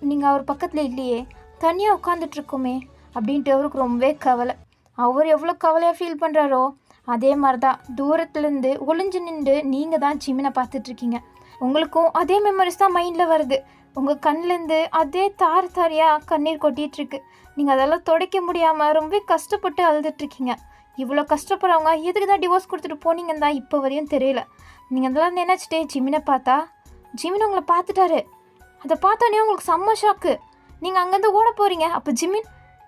நீங்கள் அவர் பக்கத்தில் இல்லையே, தனியாக உட்காந்துட்ருக்கோமே அப்படின்ட்டு அவருக்கு ரொம்ப கவலை. அவர் எவ்வளோ கவலையாக ஃபீல் பண்ணுறாரோ அதே மாதிரி தான் தூரத்துலேருந்து ஒளிஞ்சு நின்று நீங்கள் தான் ஜிமினை பார்த்துட்ருக்கீங்க. உங்களுக்கும் அதே மெமரிஸ் தான் மைண்டில் வருது. உங்கள் கண்ணிலேருந்து அதே தாரியாக கண்ணீர் கொட்டிகிட்ருக்கு. நீங்கள் அதெல்லாம் துடைக்க முடியாமல் ரொம்ப கஷ்டப்பட்டு அழுதுட்ருக்கீங்க. இவ்வளோ கஷ்டப்படுறவங்க எதுக்கு தான் டிவோர்ஸ் கொடுத்துட்டு போனீங்கன்னு தான் இப்போ வரையும் தெரியல. நீங்கள் அதெல்லாம் நினச்சிட்டே ஜிமினை பார்த்தா ஜிமின் உங்களை பார்த்துட்டாரு. அதை பார்த்தோன்னே உங்களுக்கு செம்ம ஷாக்கு. நீங்கள் அங்கேருந்து ஓட போகிறீங்க. அப்போ ஜிமின்,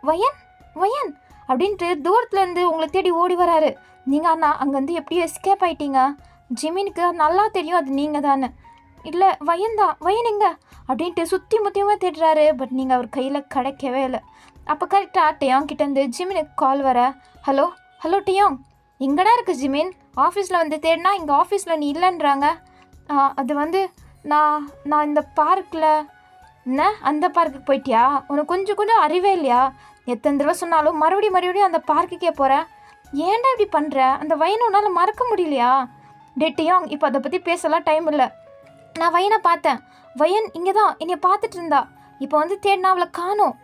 வயன் அப்படின்ட்டு தூரத்துலேருந்து உங்களை தேடி ஓடி வராரு. நீங்கள் அண்ணா அங்கேருந்து எப்படியோ எஸ்கேப் ஆகிட்டீங்க. ஜிமினுக்கு நல்லா தெரியும் அது நீங்கள் தானே. இல்லை, வயன் எங்க அப்படின்ட்டு சுற்றி முத்தியமாக தேடுறாரு. பட் நீங்கள் அவர் கையில் கிடைக்கவே இல்லை. அப்போ கரெக்டாக டியாங் கிட்டேருந்து ஜிமினுக்கு கால் வர, ஹலோ டியாங், எங்கடா இருக்குது ஜிமின்? ஆஃபீஸில் வந்து தேடினா இங்கே ஆஃபீஸில் நீ இல்லைன்றாங்க. அது வந்து நான் இந்த பார்க்கில் என்ன அந்த பார்க்குக்கு போயிட்டியா? உனக்கு கொஞ்சம் கொஞ்சம் அறிவே இல்லையா? எத்தனை தடவை சொன்னாலும் மறுபடியும் அந்த பார்க்குக்கே போகிற. ஏன்டா இப்படி பண்ணுற? அந்த வயனை உன்னால் மறக்க முடியலையா? டேட்டியும் இப்போ அதை பற்றி பேசலாம் டைம் இல்லை. நான் வயனை பார்த்தேன். வயன் இங்கே தான் என்னை பார்த்துட்டு இருந்தா. இப்போ வந்து தேடினா அவளை காணோம்.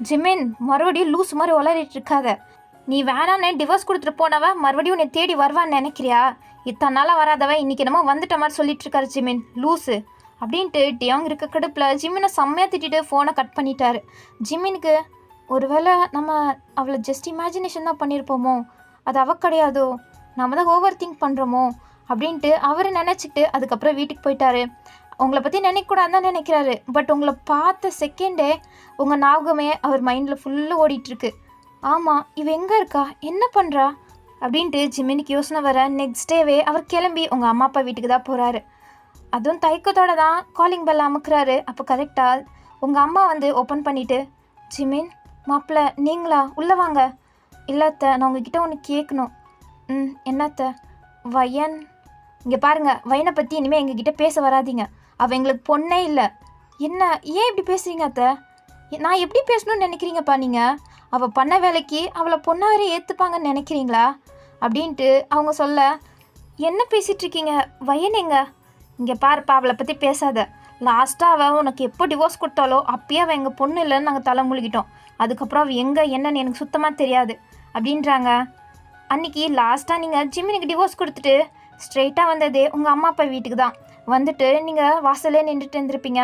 ஜிமின், மறுபடியும் லூஸ் மாதிரி உளறிட்டு இருக்காத. நீ வேணான்னு டிவோர்ஸ் கொடுத்துட்டு போனவ மறுபடியும் உன்னை தேடி வருவான்னு நினைக்கிறியா? இத்தனை நாளாக வராதவ இன்றைக்கி என்னமோ வந்துட்ட மாதிரி சொல்லிட்டு இருக்காரு ஜிமின், லூஸு அப்படின்ட்டு டியாங் இருக்க கடுப்பில் ஜிமினை செம்மையாக திட்டிட்டு ஃபோனை கட் பண்ணிட்டாரு. ஜிமினுக்கு ஒருவேளை நம்ம அவளை ஜஸ்ட் இமேஜினேஷன் தான் பண்ணியிருப்போமோ, அது அவ கிடையாதோ, நம்ம தான் ஓவர் திங்க் பண்ணுறோமோ அப்படின்ட்டு அவர் நினச்சிக்கிட்டு அதுக்கப்புறம் வீட்டுக்கு போயிட்டாரு. உங்களை பற்றி நினைக்கக்கூடாதுன்னு தான் நினைக்கிறாரு. பட் உங்களை பார்த்த செகண்டே உங்கள் ஞாபகமே அவர் மைண்டில் ஃபுல்லாக ஓடிட்டுருக்கு. ஆமாம், இவ எங்கே இருக்கா, என்ன பண்ணுறா அப்படின்ட்டு ஜிமினுக்கு யோசனை வர நெக்ஸ்ட் டேவே அவர் கிளம்பி உங்கள் அம்மா அப்பா வீட்டுக்கு தான் போகிறாரு. அதுவும் தயக்கத்தோடு தான் காலிங் பெல் அமுக்குறாரு. அப்போ கரெக்டாக உங்கள் அம்மா வந்து ஓப்பன் பண்ணிவிட்டு, ஜிமின் மாப்பிள்ள நீங்களா, உள்ளே வாங்க. இல்லத்த, நான் உங்ககிட்ட ஒன்று கேட்கணும். என்னத்த? வயன் இங்கே பாருங்கள், வயனை பற்றி இனிமேல் எங்ககிட்ட பேச வராதிங்க. அவள் எங்களுக்கு பொண்ணே இல்லை. என்ன, ஏன் இப்படி பேசுகிறீங்க அத்தை? நான் எப்படி பேசணும்னு நினைக்கிறீங்கப்பா நீங்கள்? அவள் பண்ண வேலைக்கு அவளை பொண்ணை வரை ஏற்றுப்பாங்கன்னு நினைக்கிறீங்களா அப்படின்ட்டு அவங்க சொல்ல, என்ன பேசிகிட்ருக்கீங்க? வயன் எங்க? இங்கே பாருப்பா, அவளை பற்றி பேசாத. லாஸ்ட்டாக அவள் உனக்கு எப்போ டிவோர்ஸ் கொடுத்தாலோ அப்பயே அவள் எங்கள் பொண்ணு இல்லைன்னு நாங்கள் தலை முழுகிட்டோம். அதுக்கப்புறம் அவள் எங்கே என்னன்னு எனக்கு சுத்தமாக தெரியாது அப்படின்றாங்க. அன்றைக்கி லாஸ்ட்டாக நீங்கள் ஜிமினுக்கு டிவோர்ஸ் கொடுத்துட்டு ஸ்ட்ரெயிட்டாக வந்ததே உங்கள் அம்மா அப்பா வீட்டுக்கு தான். வந்துட்டு நீங்கள் வாசலே நின்றுட்டு இருந்திருப்பீங்க.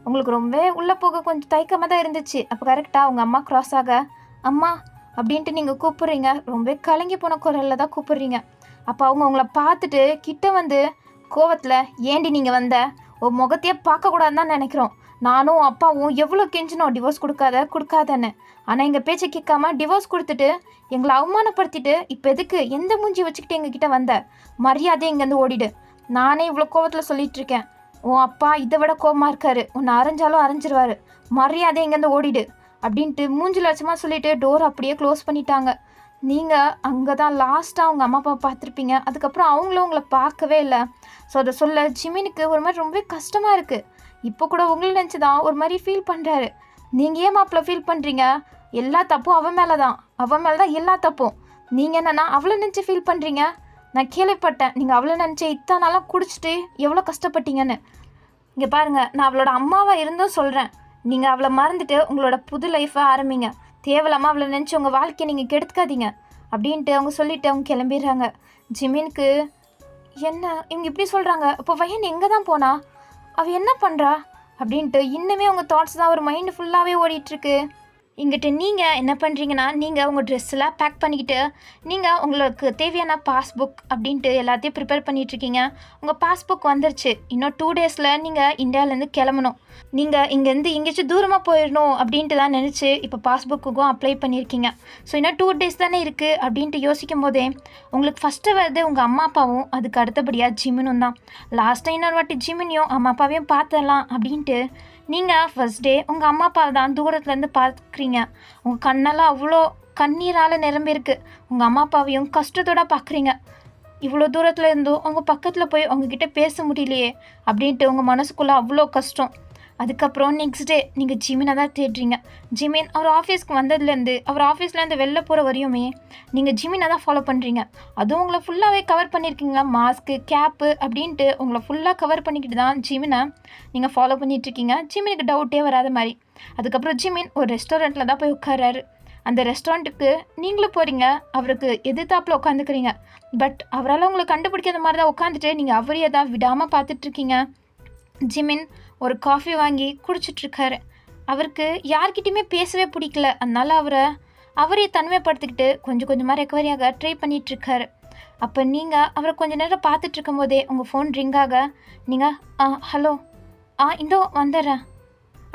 உங்களுக்கு ரொம்ப உள்ளே போக கொஞ்சம் தயக்கமாக தான் இருந்துச்சு. அப்போ கரெக்டாக உங்கள் அம்மா க்ராஸ் ஆக, அம்மா அப்படின்ட்டு நீங்கள் கூப்பிட்றீங்க. ரொம்ப கலங்கி போன குரலில் தான் கூப்பிட்றீங்க. அப்போ அவங்க உங்களை பார்த்துட்டு கிட்ட வந்து கோவத்தில், ஏண்டி நீங்கள் வந்த, உன் முகத்தையே பார்க்கக்கூடாதுன்னு தான் நினைக்கிறோம். நானும் அப்பாவும் எவ்வளோ கெஞ்சினோம் டிவோர்ஸ் கொடுக்காதன்னு. ஆனால் எங்கள் பேச்சை கேட்காம டிவோர்ஸ் கொடுத்துட்டு எங்களை அவமானப்படுத்திட்டு இப்போ எதுக்கு எந்த மூஞ்சி வச்சுக்கிட்டு எங்ககிட்ட வந்த? மரியாதை இங்கேருந்து ஓடிடு. நானே இவ்வளோ கோவத்தில் சொல்லிட்டு இருக்கேன். உன் அப்பா இதை விட கோவமாக இருக்காரு. உன்னை அரைஞ்சாலும் அரைஞ்சிருவாரு. மரியாதை இங்கேருந்து ஓடிடு அப்படின்ட்டு மூஞ்சில் லட்சமாக சொல்லிவிட்டு டோர் அப்படியே க்ளோஸ் பண்ணிட்டாங்க. நீங்கள் அங்கே தான் லாஸ்ட்டாக அவங்க அம்மா அப்பா பார்த்துருப்பீங்க. அதுக்கப்புறம் அவங்களும் உங்களை பார்க்கவே இல்லை. ஸோ அதை சொல்ல ஜிமினுக்கு ஒரு மாதிரி ரொம்ப கஷ்டமாக இருக்குது. இப்போ கூட உங்களை நினச்சி தான் ஒரு மாதிரி ஃபீல் பண்ணுறாரு. நீங்கள் ஏன் மாப்பிள்ள ஃபீல் பண்ணுறீங்க? எல்லா தப்பும் அவன் மேலே தான் எல்லா தப்பும். நீங்கள் என்னென்னா அவளை நினச்சி ஃபீல் பண்ணுறீங்க. நான் கேள்விப்பட்டேன் நீங்கள் அவளை நினச்சி இத்தனை நாளாக குடிச்சிட்டு எவ்வளோ கஷ்டப்பட்டீங்கன்னு. இங்கே பாருங்கள், நான் அவளோட அம்மாவாக இருந்தும் சொல்கிறேன், நீங்கள் அவளை மறந்துட்டு உங்களோட புது லைஃப்பை ஆரம்பிங்க. தேவையில்லாமல் அவளை நினச்சி உங்கள் வாழ்க்கையை நீங்கள் கெடுத்துக்காதீங்க அப்படின்ட்டு அவங்க சொல்லிவிட்டு அவங்க கிளம்பிடுறாங்க. ஜிமினுக்கு என்ன இவங்க இப்படி சொல்கிறாங்க? அப்போ வயன் எங்கே தான் போனா, அவள் என்ன பண்ணுறா அப்படின்ட்டு இன்னுமே அவங்க தாட்ஸ் தான் ஒரு மைண்டு ஃபுல்லாகவே ஓடிட்டுருக்கு. இங்கிட்ட நீங்கள் என்ன பண்ணுறீங்கன்னா, நீங்கள் உங்கள் ட்ரெஸ்ஸெல்லாம் பேக் பண்ணிக்கிட்டு நீங்கள் உங்களுக்கு தேவையான பாஸ்புக் அப்படின்ட்டு எல்லாத்தையும் ப்ரிப்பேர் பண்ணிகிட்ருக்கீங்க. உங்கள் பாஸ்புக் வந்துருச்சு. இன்னும் 2 டேஸில் நீங்கள் இந்தியாவிலேருந்து கிளம்பணும். நீங்கள் இங்கேருந்து எங்கேயாச்சும் தூரமாக போயிடணும் அப்படின்ட்டு தான் நினச்சி இப்போ பாஸ்புக்குக்கும் அப்ளை பண்ணியிருக்கீங்க. ஸோ இன்னும் 2 டேஸ் தானே இருக்குது அப்படின்ட்டு யோசிக்கும் போதே உங்களுக்கு ஃபஸ்ட்டு வருது உங்கள் அம்மா அப்பாவும், அதுக்கு அடுத்தபடியாக ஜிமினும் தான். லாஸ்ட்டாக இன்னொரு வாட்டி ஜிமினையும் அம்மா அப்பாவையும் பார்த்துடலாம் அப்படின்ட்டு நீங்கள் ஃபஸ்ட் டே உங்கள் அம்மா அப்பாவை தான் தூரத்துலேருந்து பார்க்குறீங்க. உங்கள் கண்ணெல்லாம் அவ்வளோ கண்ணீரால் நிரம்பியிருக்கு. உங்கள் அம்மா அப்பாவையும் கஷ்டத்தோடு பார்க்குறீங்க. இவ்வளோ தூரத்தில் இருந்தும் அவங்க பக்கத்தில் போய் அவங்கக்கிட்ட பேச முடியலையே அப்படின்ட்டு உங்கள் மனசுக்குள்ளே அவ்வளோ கஷ்டம். அதுக்கப்புறம் நெக்ஸ்ட் டே நீங்கள் ஜிமினை தான் தேடுறீங்க. ஜிமின் அவர் ஆஃபீஸ்க்கு வந்ததுலேருந்து அவர் ஆஃபீஸ்லேருந்து வெளில போகிற வரையுமே நீங்கள் ஜிமினை தான் ஃபாலோ பண்ணுறீங்க. அதுவும் உங்களை ஃபுல்லாகவே கவர் பண்ணியிருக்கீங்க. மாஸ்க்கு, கேப்பு அப்படின்ட்டு உங்களை ஃபுல்லாக கவர் பண்ணிக்கிட்டு தான் ஜிமினை நீங்கள் ஃபாலோ பண்ணிகிட்ருக்கீங்க. ஜிமினுக்கு டவுட்டே வராத மாதிரி. அதுக்கப்புறம் ஜிமின் ஒரு ரெஸ்டாரண்ட்டில் தான் போய் உட்காராரு. அந்த ரெஸ்டாரண்ட்டுக்கு நீங்களும் போகிறீங்க. அவருக்கு எதிர்த்தாப்பில் உட்காந்துக்கிறீங்க. பட் அவரால் உங்களை கண்டுபிடிக்காத மாதிரி தான் உட்காந்துட்டு நீங்கள் அவரையே தான் விடாமல் பார்த்துட்ருக்கீங்க. ஜிமின் ஒரு காஃபி வாங்கி குடிச்சிட்ருக்காரு. அவருக்கு யார்கிட்டையுமே பேசவே பிடிக்கல. அதனால் அவரையே தனிமைப்படுத்திக்கிட்டு கொஞ்சம் கொஞ்சமாக ரெக்கவரியாக ட்ரை பண்ணிகிட்ருக்காரு. அப்போ நீங்கள் அவரை கொஞ்சம் நேரம் பார்த்துட்ருக்கும் போதே உங்கள் ஃபோன் ரிங்காக நீங்கள் ஹலோ இதோ வந்துடுறேன்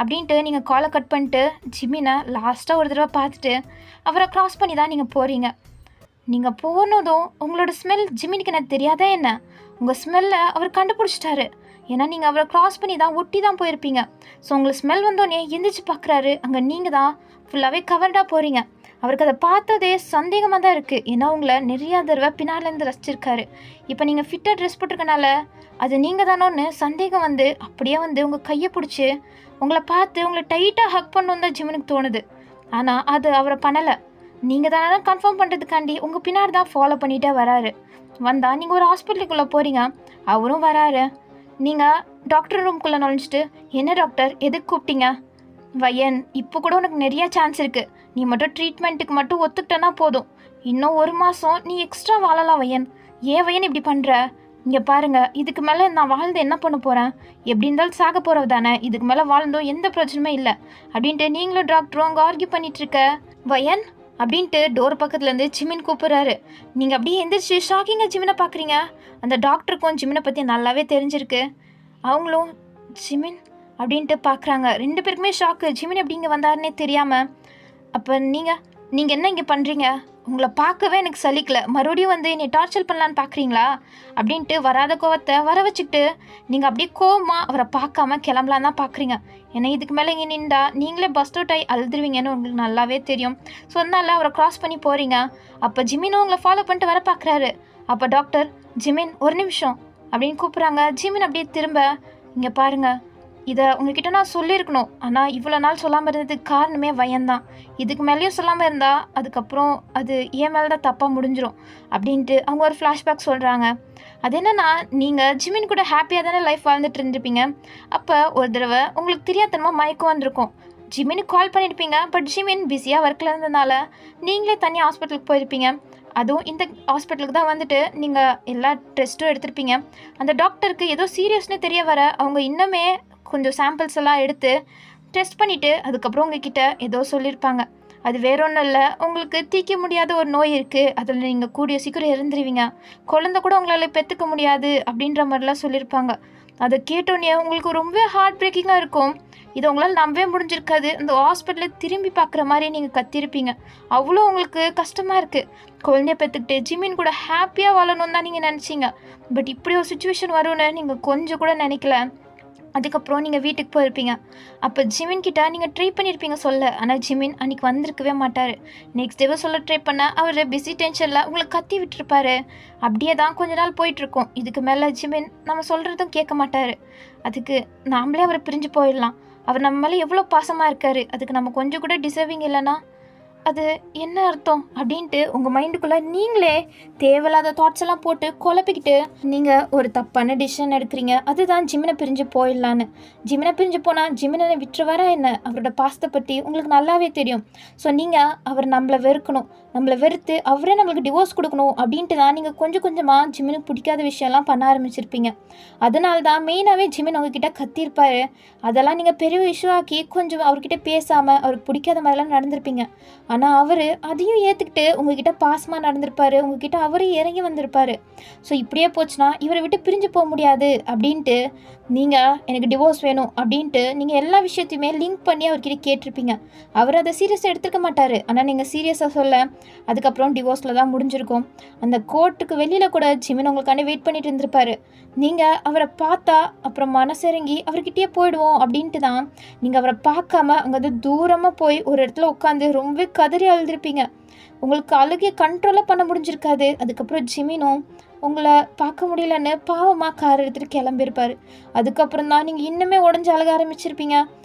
அப்படின்ட்டு நீங்கள் காலை கட் பண்ணிட்டு ஜிமினை லாஸ்ட்டாக ஒரு தடவை பார்த்துட்டு அவரை க்ராஸ் பண்ணி தான் நீங்கள் போகிறீங்க. நீங்கள் போனதும் உங்களோட ஸ்மெல் ஜிமினுக்கு எனக்கு தெரியாதா என்ன? உங்கள் ஸ்மெல்லை அவர் கண்டுபிடிச்சிட்டாரு. ஏன்னா நீங்கள் அவரை க்ராஸ் பண்ணி தான் ஒட்டி தான் போயிருப்பீங்க. ஸோ உங்களுக்கு ஸ்மெல் வந்தோடனே எந்திரிச்சு பார்க்குறாரு. அங்கே நீங்கள் தான் ஃபுல்லாகவே கவர்டாக போகிறீங்க. அவருக்கு அதை பார்த்ததே சந்தேகமாக தான் இருக்குது. ஏன்னா உங்களை நிறையா தடவை பின்னாலேருந்து ரசிச்சிருக்காரு. இப்போ நீங்கள் ஃபிட்டாக ட்ரெஸ் போட்டிருக்கனால அது நீங்கள் தானோன்னு சந்தேகம் வந்து அப்படியே வந்து உங்கள் கையை பிடிச்சி உங்களை பார்த்து உங்களை டைட்டாக ஹக் பண்ணணும் தான் ஜிமினுக்கு தோணுது. ஆனால் அது அவரை பண்ணலை. நீங்கள் தானே கன்ஃபார்ம் பண்ணுறதுக்காண்டி உங்கள் பின்னாடி தான் ஃபாலோ பண்ணிகிட்டே வராரு. வந்தால் நீங்கள் ஒரு ஹாஸ்பிட்டலுக்குள்ளே போகிறீங்க, அவரும் வராரு. நீங்கள் டாக்டர் ரூம்குள்ளே நுழைஞ்சிட்டு, என்ன டாக்டர் எதுக்கு கூப்பிட்டீங்க? வயன், இப்போ கூட உனக்கு நிறையா சான்ஸ் இருக்குது. நீ மட்டும் ட்ரீட்மெண்ட்டுக்கு மட்டும் ஒத்துக்கிட்டனா போதும். இன்னும் 1 மாதம் நீ எக்ஸ்ட்ரா வாழலாம் வயன். ஏன் வயன் இப்படி பண்ணுற? இங்கே பாருங்கள், இதுக்கு மேலே நான் வாழ்ந்து என்ன பண்ண போகிறேன்? எப்படி இருந்தாலும் சாக போகிறவ தானே, இதுக்கு மேலே வாழ்ந்தோம் எந்த பிரச்சனையுமே இல்லை அப்படின்ட்டு நீங்களும் டாக்டரும் அங்கே ஆர்கியூ பண்ணிகிட்ருக்க. வயன் அப்படின்ட்டு டோர் பக்கத்துலேருந்து ஜிமின் கூப்பிட்றாரு. நீங்கள் அப்படியே எந்திரிச்சு ஷாக்கிங்காக ஜிமினை பார்க்குறீங்க. அந்த டாக்டருக்கும் ஜிமினை பற்றி நல்லாவே தெரிஞ்சிருக்கு. அவங்களும் ஜிமின் அப்படின்ட்டு பார்க்குறாங்க. 2 பேருக்குமே ஷாக்கு. ஜிமின் எப்படி இங்கே வந்தாருன்னே தெரியாமல். அப்போ நீங்கள் என்ன இங்கே பண்ணுறீங்க? உங்களை பார்க்கவே எனக்கு சலிக்கல, மறுபடியும் வந்து என்னை டார்ச்சர் பண்ணலான்னு பார்க்குறீங்களா அப்படின்ட்டு வராத கோவத்தை வர வச்சுக்கிட்டு நீங்கள் அப்படியே கோவமாக அவரை பார்க்காம கிளம்பலான்னு தான் பார்க்குறீங்க. ஏன்னா இதுக்கு மேலே இங்கே நின்றா நீங்களே பஸ்ட் அவுட் ஆகி அழுதுருவீங்கன்னு உங்களுக்கு நல்லாவே தெரியும். ஸோ அதனால அவரை க்ராஸ் பண்ணி போகிறீங்க. அப்போ ஜிமினும் உங்களை ஃபாலோ பண்ணிட்டு வர பார்க்குறாரு. அப்போ டாக்டர், ஜிமின் ஒரு நிமிஷம் அப்படின்னு கூப்பிட்றாங்க. ஜிமின் அப்படியே திரும்ப, இங்கே பாருங்கள், இதை உங்ககிட்ட நான் சொல்லியிருக்கணும், ஆனால் இவ்வளோ நாள் சொல்லாமல் இருந்ததுக்கு காரணமே வயன்தான். இதுக்கு மேலேயும் சொல்லாமல் இருந்தால் அதுக்கப்புறம் அது என் மேலே தான் தப்பாக முடிஞ்சிடும் அப்படின்ட்டு அவங்க ஒரு ஃப்ளாஷ்பேக் சொல்கிறாங்க. அது என்னென்னா, நீங்கள் ஜிமின் கூட ஹாப்பியாக தானே லைஃப் வாழ்ந்துட்டு இருந்திருப்பீங்க. அப்போ ஒரு தடவை உங்களுக்கு தெரியாதனமாக மயக்கம் வந்திருக்கும். ஜிமினுக்கு கால் பண்ணியிருப்பீங்க. பட் ஜிமின் பிஸியாக ஒர்க்கில் இருந்ததுனால நீங்களே தனியாக ஹாஸ்பிட்டலுக்கு போயிருப்பீங்க. அதுவும் இந்த ஹாஸ்பிட்டலுக்கு தான் வந்துட்டு நீங்கள் எல்லா டெஸ்ட்டும் எடுத்திருப்பீங்க. அந்த டாக்டருக்கு ஏதோ சீரியஸ்னு தெரிய வர அவங்க இன்னுமே கொஞ்சம் சாம்பிள்ஸ் எல்லாம் எடுத்து டெஸ்ட் பண்ணிவிட்டு அதுக்கப்புறம் உங்ககிட்ட ஏதோ சொல்லியிருப்பாங்க. அது வேற ஒன்றும் இல்லை, உங்களுக்கு தீர்க்க முடியாத ஒரு நோய் இருக்குது, அதில் நீங்கள் கூடிய சீக்கிரம் இறந்துருவீங்க, குழந்தை கூட உங்களால் பெற்றுக்க முடியாது அப்படின்ற மாதிரிலாம் சொல்லியிருப்பாங்க. அதை கேட்டோன்னே உங்களுக்கு ரொம்ப ஹார்ட் பிரேக்கிங்காக இருக்கும். இதை உங்களால் நம்பவே முடிஞ்சிருக்காது. அந்த ஹாஸ்பிட்டலில் திரும்பி பார்க்குற மாதிரி நீங்கள் கத்திருப்பீங்க. அவ்வளோ உங்களுக்கு கஷ்டமாக இருக்குது. குழந்தைய பெற்றுக்கிட்டு ஜிமின் கூட ஹாப்பியாக வாழணும்னு தான் நீங்கள் நினச்சிங்க. பட் இப்படி ஒரு சுச்சுவேஷன் வரும்னு நீங்கள் கொஞ்சம் கூட நினைக்கல. அதுக்கப்புறம் நீங்கள் வீட்டுக்கு போயிருப்பீங்க. அப்போ ஜிமின் கிட்ட நீங்கள் ட்ரை பண்ணியிருப்பீங்க சொல்ல. ஆனால் ஜிமின் அன்றைக்கி வந்திருக்கவே மாட்டார். நெக்ஸ்ட் டேவை சொல்ல ட்ரை பண்ண அவர் பிஸி டென்ஷனில் உங்களை கத்தி விட்டுருப்பாரு. அப்படியே தான் கொஞ்ச நாள் போயிட்டுருக்கோம். இதுக்கு மேலே ஜிமின் நம்ம சொல்கிறதும் கேட்க மாட்டார். அதுக்கு நாமளே அவரை பிரிஞ்சு போயிடலாம். அவர் நம்ம மேலே எவ்வளோ பாசமாக இருக்கார், அதுக்கு நம்ம கொஞ்சம் கூட டிசர்விங் இல்லைன்னா அது என்ன அர்த்தம் அப்படின்ட்டு உங்கள் மைண்டுக்குள்ளே நீங்களே தேவையில்லாத தாட்ஸ் எல்லாம் போட்டு குழப்பிக்கிட்டு நீங்கள் ஒரு தப்பான டிசிஷன் எடுக்கிறீங்க. அதுதான் ஜிமினை பிரிஞ்சு போயிடலான்னு. ஜிமினை பிரிஞ்சு போனால் ஜிமினை விட்டுருவாரா என்ன? அவரோட பாசத்தை பற்றி உங்களுக்கு நல்லாவே தெரியும். ஸோ நீங்கள் அவர் நம்மளை வெறுக்கணும், நம்மளை வெறுத்து அவரே நம்மளுக்கு டிவோர்ஸ் கொடுக்கணும் அப்படின்ட்டு தான் நீங்கள் கொஞ்சம் கொஞ்சமாக ஜிமினுக்கு பிடிக்காத விஷயம்லாம் பண்ண ஆரம்பிச்சிருப்பீங்க. அதனால தான் மெயினாகவே ஜிமின் உங்ககிட்ட கத்திருப்பார். அதெல்லாம் நீங்கள் பெரிய இஷ்யூ ஆக்கி கொஞ்சம் அவர்கிட்ட பேசாமல் அவருக்கு பிடிக்காத மாதிரிலாம் நடந்திருப்பீங்க. ஆனால் அவர் அதையும் ஏற்றுக்கிட்டு உங்ககிட்ட பாசமாக நடந்திருப்பார், உங்ககிட்ட அவரே இறங்கி வந்திருப்பார். ஸோ இப்படியே போச்சுன்னா இவரை விட்டு பிரிஞ்சு போக முடியாது அப்படின்ட்டு நீங்கள் எனக்கு டிவோர்ஸ் வேணும் அப்படின்ட்டு நீங்கள் எல்லா விஷயத்தையுமே லிங்க் பண்ணி அவர்கிட்ட கேட்டிருப்பீங்க. அவர் அதை சீரியஸாக எடுத்துக்க மாட்டார். ஆனால் நீங்கள் சீரியஸாக சொல்ல அதுக்கப்புறம் டிவோர்ஸில் தான் முடிஞ்சிருக்கும். அந்த கோர்ட்டுக்கு வெளியில் கூட ஜிமின் உங்களுக்காண்டி வெயிட் பண்ணிட்டு இருந்திருப்பார். நீங்கள் அவரை பார்த்தா அப்புறம் மனசிறங்கி அவர்கிட்டயே போயிடுவோம் அப்படின்ட்டு தான் நீங்கள் அவரை பார்க்காம அங்கே தூரமாக போய் ஒரு இடத்துல உட்காந்து ரொம்ப கதறி அழுதுருப்பீங்க. உங்களுக்கு அழுகையை கண்ட்ரோலாக பண்ண முடிஞ்சிருக்காது. அதுக்கப்புறம் ஜிமினும் உங்களை பார்க்க முடியலன்னு பாவமாக கார் எடுத்துகிட்டு கிளம்பியிருப்பார். அதுக்கப்புறம் தான் நீங்கள் இன்னுமே உடஞ்சி அழக ஆரம்பிச்சிருப்பீங்க.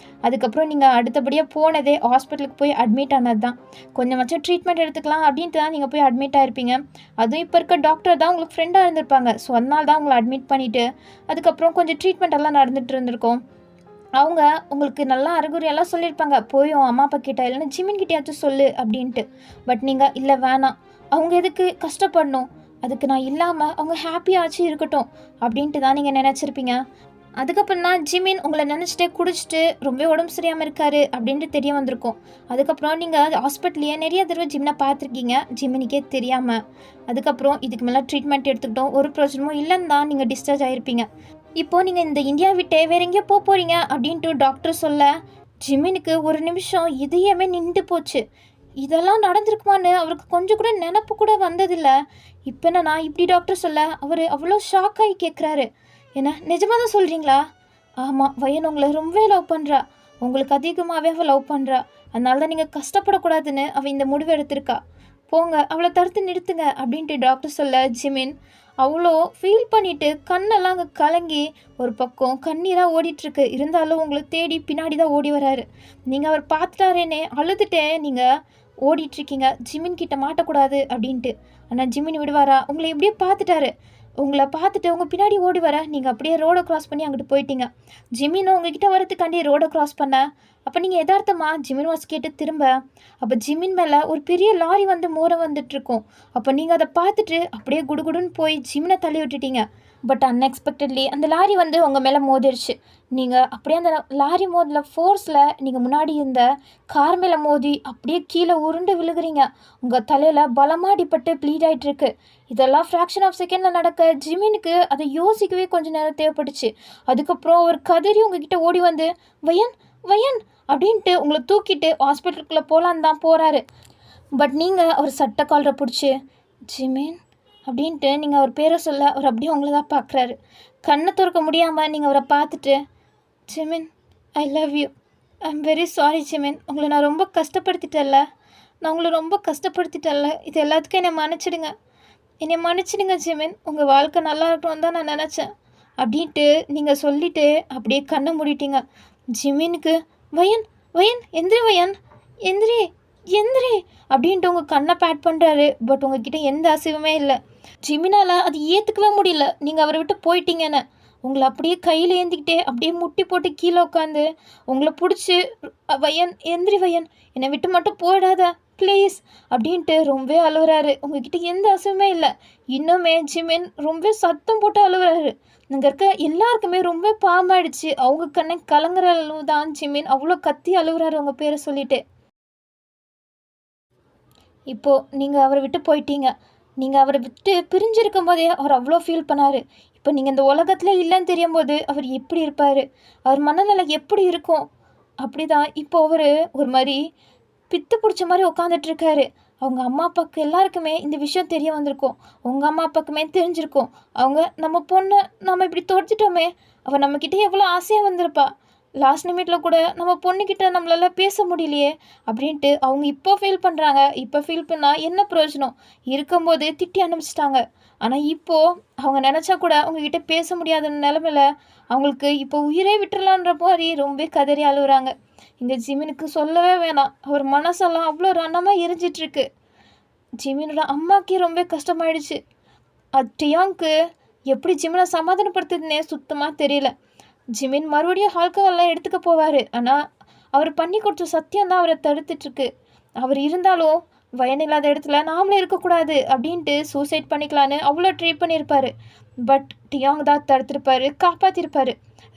அதுக்கப்புறம் நீங்கள் அடுத்தபடியாக போனதே ஹாஸ்பிட்டலுக்கு போய் அட்மிட் ஆனது தான். கொஞ்சமாச்சும் ட்ரீட்மெண்ட் எடுத்துக்கலாம் அப்படின்ட்டு தான் நீங்கள் போய் அட்மிட் ஆகிருப்பீங்க. அதுவும் இப்போ இருக்க டாக்டர் தான் உங்களுக்கு ஃப்ரெண்டாக இருந்திருப்பாங்க. ஸோ அதனால தான் உங்களை அட்மிட் பண்ணிவிட்டு அதுக்கப்புறம் கொஞ்சம் ட்ரீட்மெண்ட் எல்லாம் நடந்துகிட்டு இருந்திருக்கும். அவங்க உங்களுக்கு நல்லா அறிகுறியெல்லாம் சொல்லியிருப்பாங்க, போய் உன் அம்மா அப்பா கிட்ட இல்லைன்னா ஜிமின் கிட்டேயாச்சும் சொல்லு அப்படின்ட்டு. பட் நீங்கள் இல்லை வேணாம், அவங்க எதுக்கு கஷ்டப்படணும், அதுக்கு நான் இல்லாமல் அவங்க ஹாப்பியாச்சு இருக்கட்டும் அப்படின்ட்டு தான் நீங்கள் நினச்சிருப்பீங்க. அதுக்கப்புறம் தான் ஜிமின் உங்களை நினச்சிட்டே குடிச்சிட்டு ரொம்ப உடம்பு சரியாமல் இருக்காரு அப்படின்ட்டு தெரிய வந்திருக்கும். அதுக்கப்புறம் நீங்கள் ஹாஸ்பிட்டல்லையே நிறைய தடவை ஜிமினை பார்த்துருக்கீங்க, ஜிமினிக்கே தெரியாமல். அதுக்கப்புறம் இதுக்கு மேலே ட்ரீட்மெண்ட் எடுத்துக்கிட்டோம், ஒரு பிரச்சனையும் இல்லைன்னு தான் நீங்கள் டிஸ்சார்ஜ் ஆகிருப்பீங்க. இப்போது நீங்கள் இந்த இந்தியா விட்டே வேற எங்கேயோ போகிறீங்க அப்படின்ட்டு டாக்டர் சொல்ல ஜிமினுக்கு ஒரு நிமிஷம் இதயமே நின்று போச்சு. இதெல்லாம் நடந்திருக்குமான்னு அவருக்கு கொஞ்சம் கூட நினப்பு கூட வந்ததில்லை. இப்போ என்னன்னா இப்படி டாக்டர் சொல்ல அவர் அவ்வளோ ஷாக் ஆகி கேட்குறாரு, என்ன நிஜமாக தான் சொல்கிறீங்களா? ஆமாம், வயன் உங்களை ரொம்ப லவ் பண்ணுறா, உங்களுக்கு அதிகமாகவே அவள் லவ் பண்ணுறா, அதனால தான் நீங்கள் கஷ்டப்படக்கூடாதுன்னு அவள் இந்த முடிவு எடுத்திருக்கா. போங்க, அவளை தடுத்து நிறுத்துங்க அப்படின்ட்டு டாக்டர் சொல்ல ஜிமின் அவ்வளோ ஃபீல் பண்ணிவிட்டு கண்ணெல்லாம் அங்கே கலங்கி ஒரு பக்கம் கண்ணீராக ஓடிட்டுருக்கு. இருந்தாலும் உங்களை தேடி பின்னாடி தான் ஓடி வராரு. நீங்கள் அவர் பார்த்துட்டாரேனே அழுதுட்டே நீங்கள் ஓடிட்டுருக்கீங்க, ஜிமின் கிட்ட மாட்டக்கூடாது அப்படின்ட்டு. ஆனால் ஜிமின் விடுவாரா? உங்களை எப்படியே பார்த்துட்டாரு. உங்களை பார்த்துட்டு உங்கள் பின்னாடி ஓடி வர நீங்கள் அப்படியே ரோடை க்ராஸ் பண்ணி அங்கிட்டு போயிட்டீங்க. ஜிமினும் உங்ககிட்ட வரதுக்காண்டி ரோடை க்ராஸ் பண்ண. அப்போ நீங்கள் யதார்த்தமாக ஜிமின் வாஸ் கேட்டு திரும்ப அப்போ ஜிமின் மேலே ஒரு பெரிய லாரி வந்து மோர வந்துட்டுருக்கோம். அப்போ நீங்கள் அதை பார்த்துட்டு அப்படியே குடுகுடுன்னு போய் ஜிமினை தள்ளி விட்டுட்டீங்க. பட் அன்எக்ஸ்பெக்டட்லி அந்த லாரி வந்து உங்கள் மேலே மோதிருச்சு. நீங்கள் அப்படியே அந்த லாரி மோதில் ஃபோர்ஸில் நீங்கள் முன்னாடி இருந்த கார் மேலே மோதி அப்படியே கீழே உருண்டு விழுகிறீங்க. உங்கள் தலையில் பலமாக அடிபட்டு ப்ளீட் ஆகிட்டுருக்கு. இதெல்லாம் ஃப்ராக்ஷன் ஆஃப் செகண்டில் நடக்க ஜிமினுக்கு அதை யோசிக்கவே கொஞ்சம் நேரம் தேவைப்பட்டுச்சு. அதுக்கப்புறம் ஒரு கதறி உங்ககிட்ட ஓடி வந்து வயன் வயன் அப்படின்ட்டு உங்களை தூக்கிட்டு ஹாஸ்பிட்டலுக்குள்ளே போகலான்னு தான் போகிறாரு. பட் நீங்கள் அவர் சட்டை காலரை பிடிச்சி ஜிமின் அப்படின்ட்டு நீங்கள் அவர் பேரை சொல்ல அவர் அப்படியே உங்களை தான் பார்க்குறாரு. கண்ணை திறக்க முடியாமல் நீங்கள் அவரை பார்த்துட்டு Jimin I love you, I am very sorry Jimin, உங்களை நான் ரொம்ப கஷ்டப்படுத்திட்டேன்ல, நான் உங்களை ரொம்ப கஷ்டப்படுத்திட்டேன்ல, இது எல்லாத்துக்கும் என்னை மன்னிச்சிடுங்க ஜிமின், உங்கள் வாழ்க்கை நல்லா இருக்கணும்னு தான் நான் நினச்சேன் அப்படின்ட்டு நீங்கள் சொல்லிவிட்டு அப்படியே கண்ணை மூடிட்டீங்க. ஜிமினுக்கு வயன் வயன் எந்திரி வயன் எந்திரி எந்திரி அப்படின்ட்டு உங்கள் கண்ணை பேட் பண்ணுறாரு. பட் உங்ககிட்ட எந்த அசைவுமே இல்லை. ஜிமினால் அது ஏற்றுக்கவே முடியல நீங்கள் அவரை விட்டு போயிட்டீங்கன்னு. உங்களை அப்படியே கையில் ஏந்திக்கிட்டே அப்படியே முட்டி போட்டு கீழே உட்காந்து உங்களை பிடிச்சி வயன் எந்திரி வயன், என்னை விட்டு மட்டும் போயிடாத ப்ளீஸ் அப்படின்ட்டு ரொம்ப அழுகுறாரு. உங்ககிட்ட எந்த அசைவுமே இல்லை. இன்னுமே ஜிமின் ரொம்ப சத்தம் போட்டு அழுகுறாரு. அங்கே இருக்க எல்லாருக்குமே ரொம்ப பாமாயிடுச்சு. அவங்க கண்ணை கலங்குற அளவு தான் ஜிமின் அவ்வளோ கத்தி அழுகுறாரு உங்கள் பேரை சொல்லிட்டு. இப்போது நீங்கள் அவரை விட்டு போயிட்டீங்க. நீங்கள் அவரை விட்டு பிரிஞ்சிருக்கும் போதே அவர் அவ்வளோ ஃபீல் பண்ணார். இப்போ நீங்கள் இந்த உலகத்தில் இல்லைன்னு தெரியும் போது அவர் எப்படி இருப்பார், அவர் மனநிலை எப்படி இருக்கும்? அப்படி தான் இப்போ அவர் ஒரு மாதிரி பித்து பிடிச்ச மாதிரி உட்காந்துட்ருக்காரு. அவங்க அம்மா அப்பாவுக்கு எல்லாருக்குமே இந்த விஷயம் தெரிய வந்திருக்கும். உங்கள் அம்மா அப்பாவுக்குமே தெரிஞ்சிருக்கும். அவங்க நம்ம பொண்ணை நம்ம இப்படி தொடுத்துட்டோமே, அவள் நம்மக்கிட்ட எவ்வளோ ஆசையாக வந்திருப்பா, லாஸ்ட் நிமிட்டில் கூட நம்ம பொண்ணுக்கிட்ட நம்மளால பேச முடியலையே அப்படின்ட்டு அவங்க இப்போ ஃபீல் பண்ணுறாங்க. இப்போ ஃபீல் பண்ணால் என்ன பிரயோஜனம்? இருக்கும்போது திட்டி அனுப்பிச்சிட்டாங்க. ஆனால் இப்போது அவங்க நினச்சா கூட அவங்கக்கிட்ட பேச முடியாத நிலமையில அவங்களுக்கு இப்போ உயிரே விட்டுறலான்ற மாதிரி ரொம்ப கதறி அழுகுறாங்க. இந்த ஜிமினுக்கு சொல்லவே வேணாம், அவர் மனசெல்லாம் அவ்வளோ ரணமாக எரிஞ்சிட்ருக்கு. ஜிமினோட அம்மாக்கே ரொம்ப கஷ்டமாயிடுச்சு. டியாங்க்கு எப்படி ஜிமினை சமாதானப்படுத்துதுன்னே சுத்தமாக தெரியல. ஜிமின் மறுபடியும் ஆல்கஹால்லாம் எடுத்துக்க போவார். ஆனால் அவர் பண்ணி கொடுத்த சத்தியம் தான் அவரை தடுத்துட்ருக்கு. அவர் இருந்தாலும் வயனில்லாத இடத்துல நாமளே இருக்கக்கூடாது அப்படின்ட்டு சூசைட் பண்ணிக்கலான்னு அவ்வளோ ட்ரை பண்ணியிருப்பார். பட் டியாங் தான் தடுத்திருப்பார், காப்பாற்றிருப்பார்.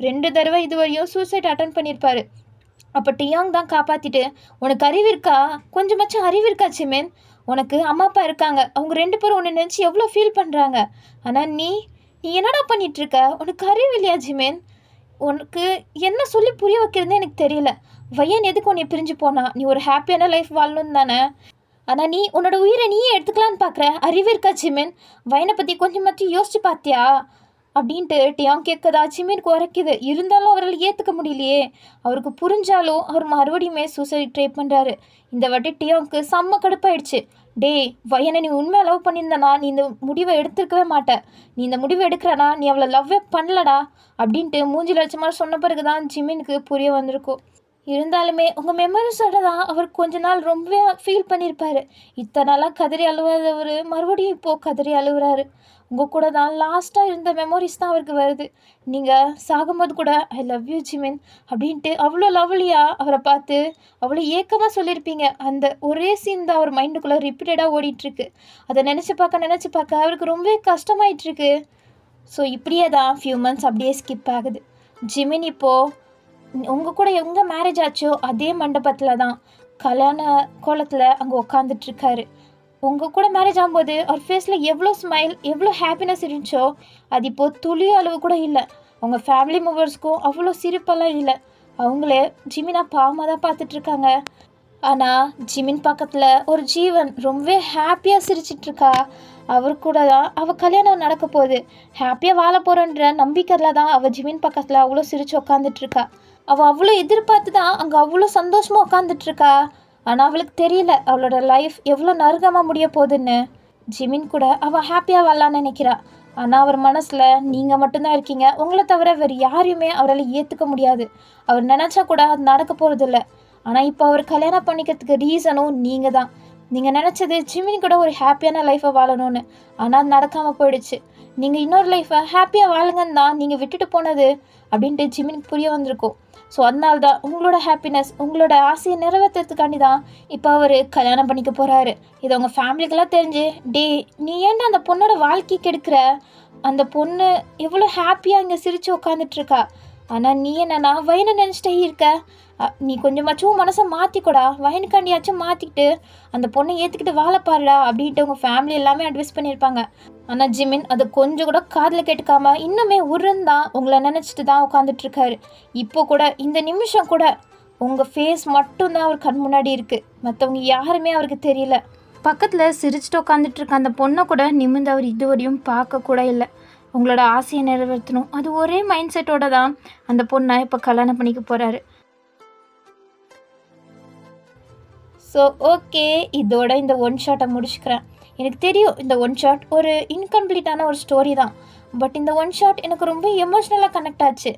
2 தடவை இதுவரையும் சூசைட் அட்டன் பண்ணியிருப்பார். அப்போ டியாங் தான் காப்பாற்றிட்டு உனக்கு அறிவு இருக்கா, கொஞ்சமாச்சும் அறிவு இருக்கா ஜிமின், உனக்கு அம்மா அப்பா இருக்காங்க, அவங்க 2 பேரும் உன்னை நினச்சி எவ்வளோ ஃபீல் பண்ணுறாங்க. ஆனால் நீ என்னடா பண்ணிகிட்ருக்க, உனக்கு அறிவு இல்லையா ஜிமின்? உனக்கு என்ன சொல்லி புரிய வைக்கிறதுனே எனக்கு தெரியல. வயன் எதுக்கு உன்னை பிரிஞ்சு போனா? நீ ஒரு ஹாப்பியான லைஃப் வாழணும் தானே. ஆனால் நீ உன்னோட உயிரை நீயே எடுத்துக்கலான்னு பார்க்குற, அறிவு இருக்கா ஜிமின்? வயனை பற்றி கொஞ்சம் யோசிச்சு பார்த்தியா அப்படின்ட்டு டியாங் கேட்கதா ஜிமினுக்கு உரைக்குது. இருந்தாலும் அவரால் ஏற்றுக்க முடியலையே. அவருக்கு புரிஞ்சாலும் அவர் மறுபடியுமே சூசைட் ட்ரை பண்ணுறாரு. இந்த வாட்டி டியாங்க்கு செம்ம கடுப்பாயிடுச்சு. டேய் வயனை, நீ உண்மையாக லவ் பண்ணியிருந்தனா நீ இந்த முடிவை எடுத்துருக்கவே மாட்டேன். நீ இந்த முடிவை எடுக்கிறனா நீ அவளை லவ்வே பண்ணலடா அப்படின்ட்டு மூஞ்சி லட்சமாக சொன்ன பிறகு தான் ஜிமினுக்கு புரிய வந்திருக்கும். இருந்தாலுமே உங்கள் மெமரிஸோட தான் அவர் கொஞ்ச நாள் ரொம்ப ஃபீல் பண்ணியிருப்பார். இத்தனை நாளாக கதறி அழுவாதவர் மறுபடியும் இப்போது கதறி அழுகுறாரு. உங்கள் கூட தான் லாஸ்ட்டாக இருந்த மெமரிஸ் தான் அவருக்கு வருது. நீங்கள் சாகும்போது கூட ஐ லவ் யூ ஜிமின் அப்படின்ட்டு அவ்வளோ லவ்லியாக அவரை பார்த்து அவ்வளோ ஏக்கமாக சொல்லியிருப்பீங்க. அந்த ஒரே சீன் தான் அவர் மைண்டுக்குள்ளே ரிப்பீட்டடாக ஓடிட்டுருக்கு. அதை நினச்சி பார்க்க அவருக்கு ரொம்ப கஷ்டமாயிட்டுருக்கு. ஸோ இப்படியே தான் ஃபியூ மந்த்ஸ் அப்படியே ஸ்கிப் ஆகுது. ஜிமின் இப்போது உங்கள் கூட எங்கே மேரேஜ் ஆச்சோ அதே மண்டபத்தில் தான் கல்யாண கோலத்தில் அங்கே உட்காந்துட்ருக்காரு. உங்கள் கூட மேரேஜ் ஆகும்போது அவர் ஃபேஸில் எவ்வளோ ஸ்மைல், எவ்வளோ ஹாப்பினஸ் இருந்துச்சோ அது இப்போது துளியோ அளவு கூட இல்லை. அவங்க ஃபேமிலி மெம்பர்ஸ்க்கும் அவ்வளோ சிரிப்பெல்லாம் இல்லை. அவங்களே ஜிமினா பாவமாக தான் பார்த்துட்ருக்காங்க. ஆனால் ஜிமின் பக்கத்தில் ஒரு ஜீவன் ரொம்ப ஹாப்பியாக சிரிச்சிட்ருக்கா. அவர் கூட தான் அவள் கல்யாணம் நடக்க போகுது. ஹாப்பியாக வாழ போகிறன்ற நம்பிக்கையில் தான் அவள் ஜிமின் பக்கத்தில் அவ்வளோ சிரித்து உட்காந்துட்ருக்கா. அவள் அவ்வளோ எதிர்பார்த்து தான் அங்கே அவ்வளோ சந்தோஷமாக உட்காந்துட்ருக்கா. ஆனால் அவளுக்கு தெரியல அவளோட லைஃப் எவ்வளோ நறுகமாக முடிய போகுதுன்னு. ஜிமின் கூட அவள் ஹாப்பியாக வாழலான்னு நினைக்கிறா. ஆனால் அவர் மனசில் நீங்கள் மட்டும்தான் இருக்கீங்க. உங்களை தவிர வேறு யாரையுமே அவரால் ஏற்றுக்க முடியாது. அவர் நினச்சா கூட அது நடக்க போகிறதில்ல. ஆனால் இப்போ அவர் கல்யாணம் பண்ணிக்கிறதுக்கு ரீசனும் நீங்கள் தான். நீங்கள் நினச்சது ஜிமினி கூட ஒரு ஹாப்பியான லைஃப்பை வாழணும்னு. ஆனால் அது நடக்காமல் போயிடுச்சு. நீங்கள் இன்னொரு லைஃப்பை ஹாப்பியாக வாழுங்கன்னு தான் நீங்கள் விட்டுட்டு போனது அப்படின்ட்டு ஜிமினிக்கு புரிய வந்திருக்கும். ஸோ அதனால தான் உங்களோட ஹாப்பினஸ், உங்களோட ஆசையை நிறைவேற்றுறதுக்காண்டி தான் இப்போ அவர் கல்யாணம் பண்ணிக்க போகிறாரு. இதை உங்கள் ஃபேமிலிக்கெல்லாம் தெரிஞ்சு, டே நீ ஏன்டா அந்த பொண்ணோட வாழ்க்கை கெடுக்கிற? அந்த பொண்ணு எவ்வளோ ஹாப்பியாக இங்கே சிரித்து உட்காந்துட்ருக்கா. ஆனால் நீ என்னன்னா வயனை நினச்சிட்டே இருக்க. நீ கொஞ்சமாச்சும் மனசை மாற்றிக்கூடா, வயனுக்காண்டியாச்சும் மாற்றிக்கிட்டு அந்த பொண்ணை ஏற்றுக்கிட்டு வாழப்பாருடா அப்படின்ட்டு உங்கள் ஃபேமிலி எல்லாமே அட்வைஸ் பண்ணியிருப்பாங்க. ஆனால் ஜிமின் அதை கொஞ்சம் கூட காதில் கேட்டுக்காம இன்னுமே உருந்தான் உங்களை நினச்சிட்டு தான் உட்காந்துட்ருக்காரு. இப்போ கூட இந்த நிமிஷம் கூட உங்கள் ஃபேஸ் மட்டும்தான் அவர் கண் முன்னாடி இருக்குது. மற்றவங்க யாருமே அவருக்கு தெரியல. பக்கத்தில் சிரிச்சுட்டு உட்காந்துட்ருக்க அந்த பொண்ணை கூட நிமிர்ந்து அவர் இதுவரையும் பார்க்க கூட இல்லை. உங்களோட ஆசையை நிறைவேற்றணும், அது ஒரே மைண்ட் செட்டோட தான் அந்த பொண்ணை இப்போ கல்யாணம் பண்ணிக்க போகிறாரு. ஸோ ஓகே, இதோட இந்த ஒன் ஷாட்டை முடிச்சுக்கிறேன். எனக்கு தெரியும் இந்த ஒன் ஷாட் ஒரு இன்கம்ப்ளீட்டான ஒரு ஸ்டோரி தான். பட் இந்த ஒன் ஷாட் எனக்கு ரொம்ப எமோஷ்னலாக கனெக்ட் ஆச்சு.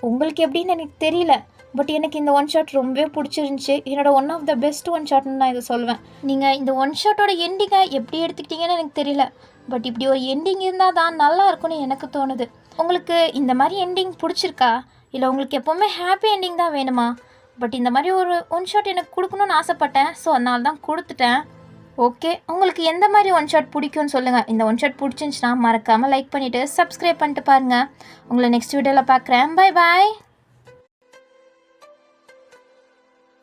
உங்களுக்கு எப்படின்னு எனக்கு தெரியல. பட் எனக்கு இந்த ஒன் ஷாட் ரொம்பவே பிடிச்சிருந்துச்சி. என்னோட one of the best one ஷாட்னு நான் இதை சொல்வேன். நீங்கள் இந்த ஒன் ஷாட்டோட எண்டிங்கை எப்படி எடுத்துக்கிட்டீங்கன்னு எனக்கு தெரியல. பட் இப்படி ஒரு எண்டிங் இருந்தால் தான் நல்லா இருக்கும்னு எனக்கு தோணுது. உங்களுக்கு இந்த மாதிரி எண்டிங் பிடிச்சிருக்கா? இல்லை உங்களுக்கு எப்போவுமே ஹாப்பி எண்டிங் தான் வேணுமா? பட் இந்த மாதிரி ஒரு ஒன் ஷாட் எனக்கு கொடுக்கணுன்னு ஆசைப்பட்டேன். ஸோ அதனால தான் கொடுத்துட்டேன். ஓகே, உங்களுக்கு எந்த மாதிரி ஒன் ஷாட் பிடிக்கும்னு சொல்லுங்கள். இந்த ஒன் ஷாட் பிடிச்சிருந்துச்சுன்னா மறக்காமல் லைக் பண்ணிவிட்டு சப்ஸ்கிரைப் பண்ணிட்டு பாருங்கள். உங்களை நெக்ஸ்ட் வீடியோவில் பார்க்குறேன். Bye bye.